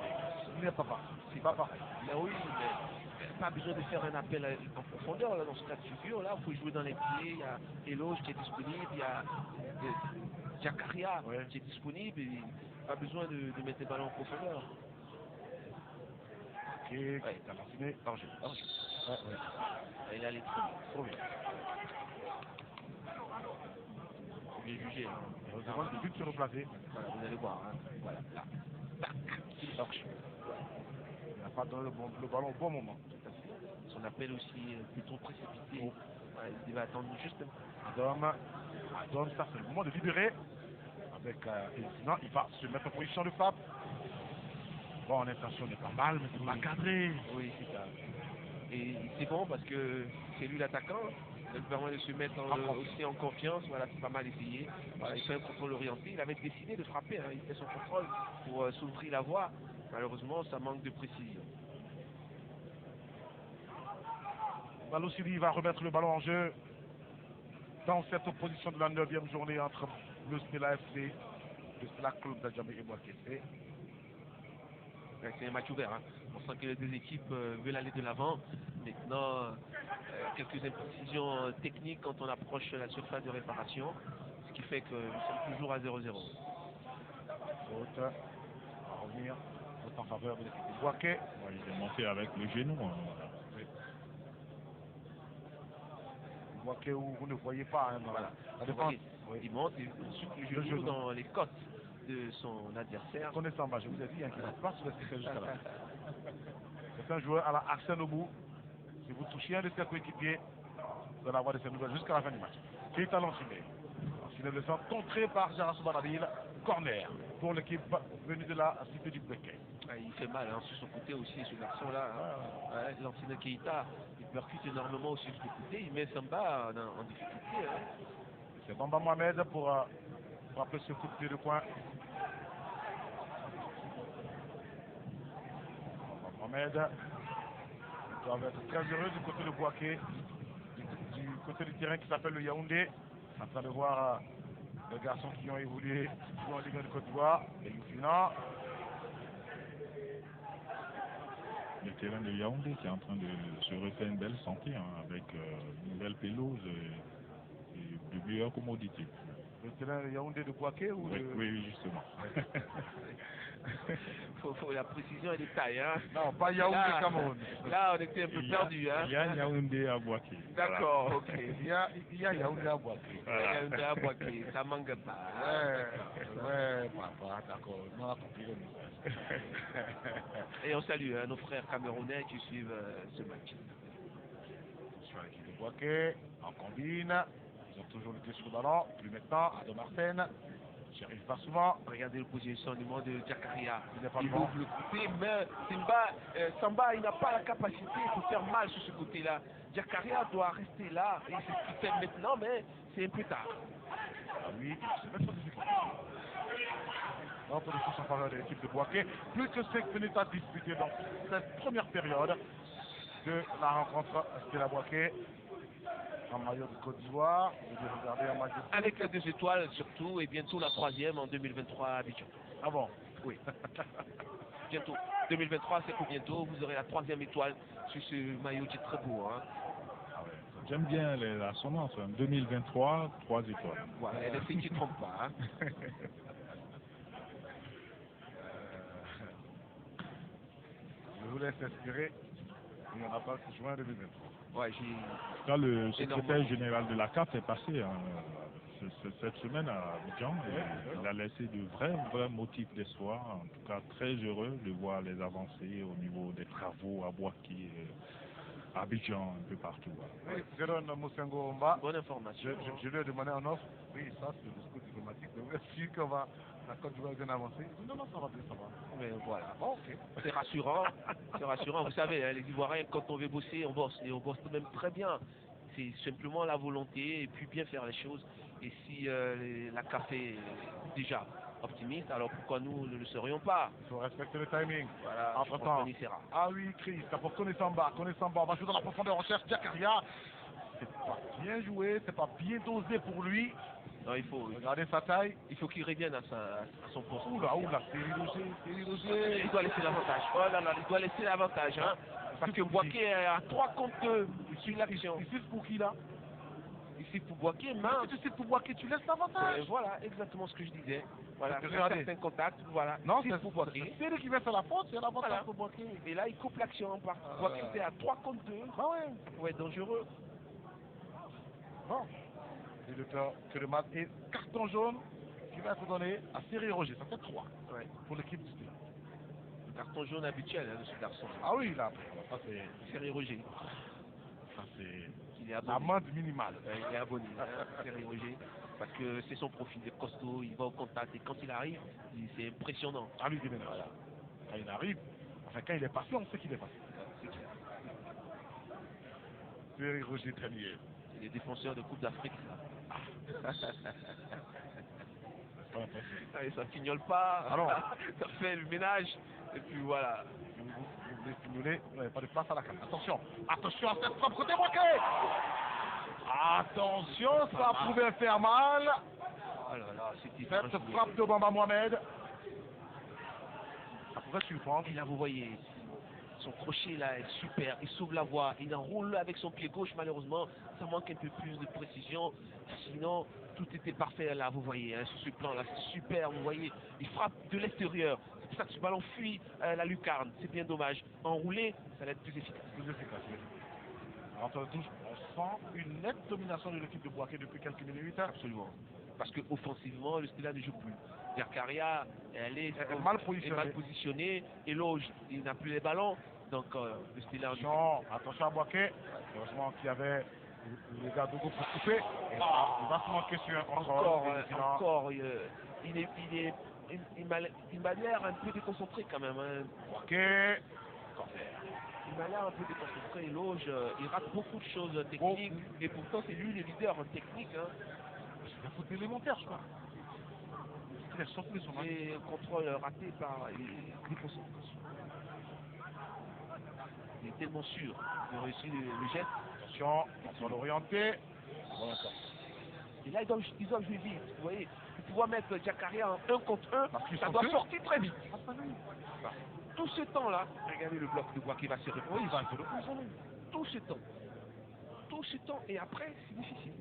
il n'est pas parti. C'est pas pareil. Mais oui, mais pas besoin de faire un appel en profondeur là, dans ce cas de figure. Là, il faut jouer dans les pieds. Il y a Eloge qui est disponible. Il y a Diakaria qui est disponible. Et pas besoin de mettre les ballons en profondeur. Ok, t'as lancé. Danger. Il a les trop bien. Bien jugé. Heureusement, le but se replacer. Voilà, vous allez voir. Hein. Voilà, là. Tac. Torche. Il n'a pas donné le ballon au bon moment. Son appel aussi plutôt précipité. Ouais, il va attendre juste un peu. Adam, ça c'est le moment de libérer. Avec sinon, il va se mettre en position de frappe. Bon, l'intention n'est pas mal, mais c'est pas cadré. Oui, c'est ça. Et c'est bon parce que c'est lui l'attaquant. Ça lui permet de se mettre aussi en confiance. Voilà, c'est pas mal essayé. Voilà, il fait un contrôle orienté. Il avait décidé de frapper. Hein. Il fait son contrôle pour s'ouvrir la voie. Malheureusement, ça manque de précision. Malosidi va remettre le ballon en jeu dans cette opposition de la 9e journée entre le Stella FC, le Stella Club d'Adjamé et Boaké. C'est un match ouvert. Hein. On sent que les deux équipes veulent aller de l'avant. Maintenant, quelques imprécisions techniques quand on approche la surface de réparation, ce qui fait que nous sommes toujours à 0-0. Faute. On va revenir. Faute en faveur de l'équipe de Boaké. Ouais, il est monté avec le genou. Hein. Oui. Boaké où vous ne voyez pas. Hein, Voilà. La défense. Oui. Il monte et ensuite le genou dans les côtes de son adversaire. Connaissant, je vous ai dit qu'il ne va pas se laisser faire jusqu'à là. C'est un joueur à la Arsène Obou. Si vous touchez un de ses coéquipiers, vous allez avoir de ses nouvelles jusqu'à la fin du match. Keita Lancimé. Lancimé le centre contré par Jarassou Barabil. Corner pour l'équipe venue de la cité du Béquet. Il fait mal hein, sur son côté aussi, ce garçon-là. Hein. Lancimé Keita, il percute énormément aussi sur le côté. Il met Samba en difficulté. Hein. C'est Bamba Mohamed pour rappeler ce coup de pied de coin. Mohamed doit être très heureux du côté de Boaké, du côté du terrain qui s'appelle le Yaoundé, en train de voir les garçons qui ont évolué en Ligue 1 de Côte d'Ivoire, et Youfina. Le terrain de Yaoundé qui est en train de se refaire une belle santé hein, avec une nouvelle pelouse et de meilleures commodités. Le terrain de Yaoundé de Boaké ou oui, justement. faut la précision et les détails. Hein. Non, pas Yaoundé Cameroun. Là, on était un peu perdu. Hein. Il y a Yaoundé à Boaké. D'accord, voilà. ok. Il y a Yaoundé à Boaké. Voilà. Yaoundé à Boaké, ça manque pas. Ouais, papa, d'accord. On a compris le message. Et on salue nos frères camerounais qui suivent ce match. Sur l'équipe de Boaké, en combine. Ils ont toujours le sur le ballon. Plus maintenant, Adam Arsène. J'y arrive pas souvent. Regardez le positionnement de Diakaria. Il ouvre le côté, mais Samba, il n'a pas la capacité de faire mal sur ce côté-là. Diakaria doit rester là. Et c'est ce qu'il fait maintenant, mais c'est un peu tard. Ah oui, c'est même pas difficile. On peut le toucher en faveur de l'équipe de Boaké. Plus que 5 minutes à disputer dans cette première période de la rencontre Stella Boaké. En maillot de Côte d'Ivoire, vous regardez un match de... Avec les 2 étoiles surtout, et bientôt la 3e en 2023 à Abidjan. Ah bon? Oui. Bientôt. 2023, c'est pour bientôt. Vous aurez la 3e étoile sur ce maillot qui est très beau. Hein. Ah ouais. J'aime bien l'assonance. Hein. 2023, 3 étoiles. Voilà, elle est fait qui ne trompe pas. Hein. Je vous laisse espérer. Il n'y en a pas qui juin 2023. Ouais, en tout cas, le secrétaire général de la CAF est passé. Hein. cette semaine à Abidjan. Il a laissé de vrais motifs d'espoir. En tout cas, très heureux de voir les avancées au niveau des travaux à Boaké, à Abidjan, un peu partout. Oui, Jérôme Moussengo Mba. Bonne information. Je lui ai demandé en offre. Oui, ça c'est le discours diplomatique. Mais vous êtes sûr qu'on va, la Côte d'Ivoire bien avancer? Il dit non, ça va bien, ça va. Mais voilà. Bon, ok. C'est rassurant. C'est rassurant. Vous savez, hein, les Ivoiriens, quand on veut bosser, on bosse. Et on bosse même très bien. C'est simplement la volonté et puis bien faire les choses. Et si la CAF est déjà optimiste, alors pourquoi nous ne le serions pas? Il faut respecter le timing. Voilà, Entre temps. Ah oui, Chris, c'est pour Konesamba. On va jouer dans la profondeur, on cherche Diakaria. C'est pas bien joué, c'est pas bien dosé pour lui. Non, il faut. Regardez sa taille. Il faut qu'il revienne à son poste. Oula, c'est Roger. Il doit laisser l'avantage. Oh là là, il doit laisser l'avantage. Hein. Parce que Boaké est à 3 contre 2 sur l'action. Ici, c'est pour qui là? Ici pour Boaké, mince. Tu sais, pour Boaké, tu laisses l'avantage. Voilà, exactement ce que je disais. Voilà, regardez. certains contacts, voilà. Non, c'est pour Boaké. C'est lui qui va faire la faute, c'est l'avantage Voilà. pour Boaké. Et là, il coupe l'action. Boaké était à 3 contre 2. Bah ouais. Ça pouvait être dangereux. Bon. Et le temps que le match est carton jaune qui va être donné à Thierry Roger. Ça fait 3 pour l'équipe du Stade. Le carton jaune habituel de ce garçon. Ah oui, là, ça c'est Thierry Roger. Ça c'est l'amende minimale. Il est abonné, hein, Thierry Roger. Parce que c'est son profil de costaud, il va au contact et quand il arrive, c'est impressionnant. Ah lui, il déménage. Voilà. Quand il arrive, enfin quand il est passé, on sait qu'il est passé. C'est clair. Thierry Roger Tranier. C'est les défenseurs de Coupe d'Afrique. Allez, ça fignole pas, alors, ça fait le ménage, et puis voilà. Vous voulez stimuler, vous n'avez pas de place à la carte. Attention à cette frappe côté Boaké. Attention, ça pouvait faire mal. Oh là là, c'était cette frappe de Bamba Mohamed. Ça pourrait surprendre. Et là, vous voyez, son crochet là est super, il sauve la voie, il enroule avec son pied gauche, malheureusement, ça manque un peu plus de précision, sinon tout était parfait là, vous voyez, hein, sur ce plan là, c'est super, vous voyez, il frappe de l'extérieur, c'est pour ça que ce ballon fuit la lucarne, c'est bien dommage, enroulé, ça va être plus efficace. Oui. Alors, on sent une nette domination de l'équipe de Boaké depuis quelques minutes. Absolument, parce que offensivement, le Stella ne joue plus. Diakaria, elle est mal positionnée, et Loge, il n'a plus les ballons. Donc, le Stella... Attention à Boaké. Heureusement qu'il y avait les gars de groupe pour couper. Il va se manquer sur un encore. Il m'a l'air un peu déconcentré quand même. Hein. Boaké. Il m'a l'air un peu déconcentré. Loge, il rate beaucoup de choses techniques. Et pourtant, c'est lui le leader en technique. Hein. C'est un faute élémentaire, je crois. Il a sorti son match. Et un contrôle raté par déconcentration. Il est tellement sûr de réussir le geste. Attention, on va l'orienter. Et là, ils doivent jouer vite. Vous voyez, pour pouvoir mettre Diakaria en 1 contre 1, ça doit sortir très vite. Tout ce temps-là, regardez le bloc de bois qui va se reposer. Il va se reposer. Tout ce temps. Et après, c'est difficile.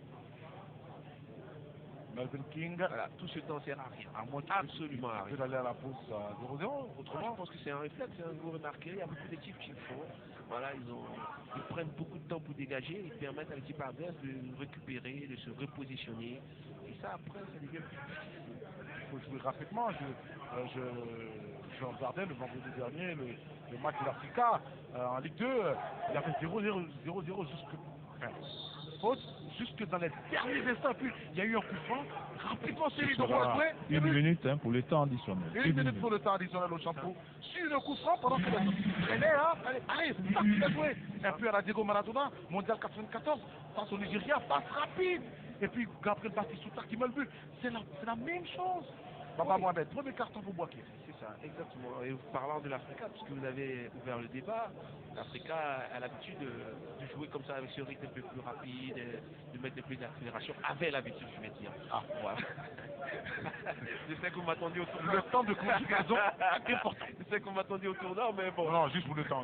Melvin King. Voilà, tout ce temps sert à rien. Absolument à rien. Il peut aller à la pause à 0-0. Autrement, je pense que c'est un réflexe. Vous remarquerez, il y a beaucoup d'équipes qui le font. Voilà, ils prennent beaucoup de temps pour dégager. Ils permettent à l'équipe adverse de récupérer, de se repositionner. Et ça, après, ça devient plus difficile. Il faut jouer rapidement. Je regardais le vendredi dernier le match de l'Africa en Ligue 2. Il y avait 0-0 jusque dans les derniers instants. Puis il y a eu un coup franc. Rapidement, celui de Roland. Une minute pour le temps additionnel. Une minute pour le temps additionnel au champion. Sur le coup franc, pendant que le traînait, hein. Allez, c'est ça qu'il a joué. Et puis à la Diego Maradona, mondial 94, face au Nigeria, passe rapide. Et puis Gabriel Batistuta qui met le but. C'est la même chose. Bamba Mohamed, premier carton pour Boaké. C'est ça, exactement. Et parlant de l'Africa, puisque vous avez ouvert le débat, l'Africa a l'habitude de jouer comme ça avec ce rythme un peu plus rapide, de mettre plus d'accélération, avait l'habitude, je vais dire. Ah, voilà. Je sais que vous m'attendiez au tournant. Le temps de conjugaison est important. Je sais qu'on m'attendait au tournant, mais bon. Non, juste pour le temps.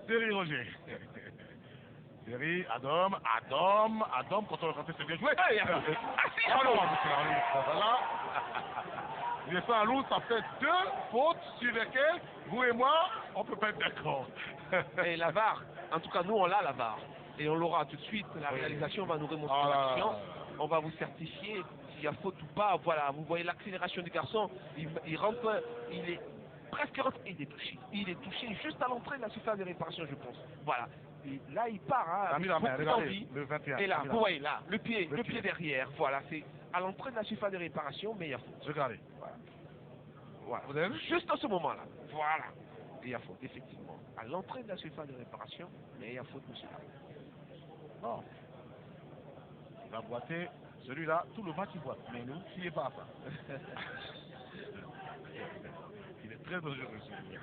Thierry Roger. Thierry, Adam, quand on le rentré, c'est bien joué. Voilà. Il est fait à l'eau, ça fait 2 fautes sur lesquelles, vous et moi, on ne peut pas être d'accord. Et la VAR, en tout cas, nous, on l'a, la VAR. Et on l'aura tout de suite. La réalisation va nous remontrer l'action. on va vous certifier s'il y a faute ou pas. Voilà, vous voyez l'accélération du garçon, il rentre, il est presque rentré, il est touché juste à l'entrée de la surface de réparation, je pense. Voilà. Et là, il part, hein, T'as mis avec la main, beaucoup regardez, d'envie. le 21. Et là, t'as mis la vous main. voyez là, le pied pied. derrière, voilà, c'est à l'entrée de la surface de réparation, mais il y a faute. Regardez. Voilà. Vous avez vu? Juste à ce moment-là, voilà. Il y a faute, effectivement. À l'entrée de la surface de réparation, mais il y a faute, monsieur. Bon. Il va boiter. Celui-là, tout le match il boite. Mais nous, il n'est pas à ça. Il est très dangereux, celui-là.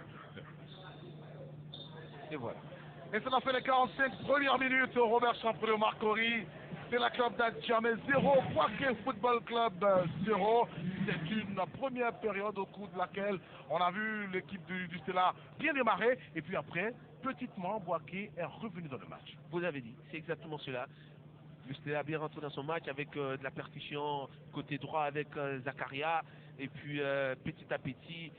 Et voilà. Et ça a fait les 45 premières minutes au Robert Champré au Marcory. C'est la club d'Adjamé 0, Boaké Football Club 0. C'est une première période au cours de laquelle on a vu l'équipe du Stella bien démarrer. Et puis après, petitement, Boaké est revenu dans le match. Vous avez dit, c'est exactement cela. Le Stella a bien rentré dans son match avec de la percussion côté droit avec Zakaria. Et puis petit à petit,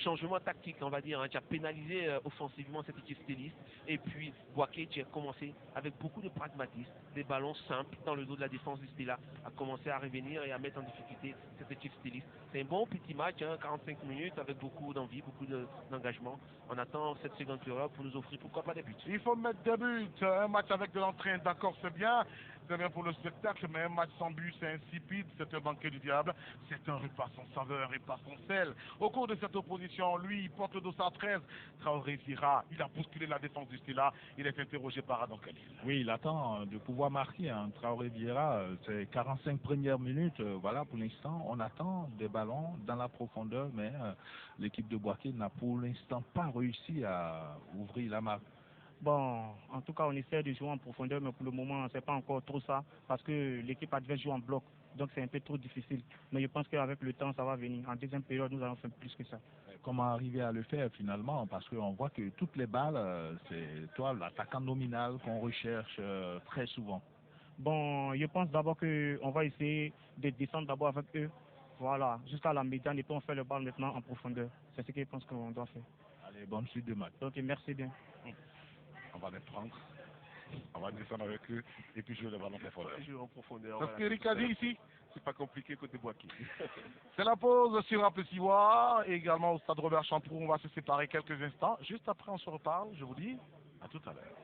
changement tactique, on va dire, hein, qui a pénalisé offensivement cette équipe stéliste. Et puis Boaké qui a commencé avec beaucoup de pragmatisme, des ballons simples dans le dos de la défense du Stella, a commencé à revenir et à mettre en difficulté cette équipe stéliste. C'est un bon petit match, hein, 45 minutes avec beaucoup d'envie, beaucoup d'engagement. On attend cette seconde période pour nous offrir pourquoi pas des buts. Il faut mettre des buts, un match avec de l'entraîne, d'accord, c'est bien pour le spectacle, mais un match sans but, c'est insipide, c'est un banquet du diable, c'est un repas sans saveur et pas sans sel. Au cours de cette opposition, lui, il porte le dos à 13, Traoré Vira, il a bousculé la défense du Stella, il est interrogé par Adam Khalil. Oui, il attend de pouvoir marquer. Hein. Traoré Vieira, c'est 45 premières minutes. Voilà, pour l'instant, on attend des ballons dans la profondeur, mais l'équipe de Boaké n'a pour l'instant pas réussi à ouvrir la marque. Bon, en tout cas, on essaie de jouer en profondeur, mais pour le moment, c'est pas encore trop ça, parce que l'équipe adverse joue en bloc, donc c'est un peu trop difficile. Mais je pense qu'avec le temps, ça va venir. En deuxième période, nous allons faire plus que ça. Comment arriver à le faire finalement? Parce qu'on voit que toutes les balles, c'est toi, l'attaquant nominal qu'on recherche très souvent. Bon, je pense d'abord qu'on va essayer de descendre d'abord avec eux. Voilà, jusqu'à la médiane, et puis on fait le ball maintenant en profondeur. C'est ce que je pense qu'on doit faire. Allez, bonne suite de match. Ok, merci bien. On va les prendre, on va descendre avec eux et puis jouer le ballon en profondeur. Jouer en profondeur. C'est ce qu'Eric a dit ici. C'est pas compliqué côté Boaké. C'est la pause sur Rappel-Sivois et également au stade Robert Champrou. On va se séparer quelques instants. Juste après, on se reparle. Je vous dis à tout à l'heure.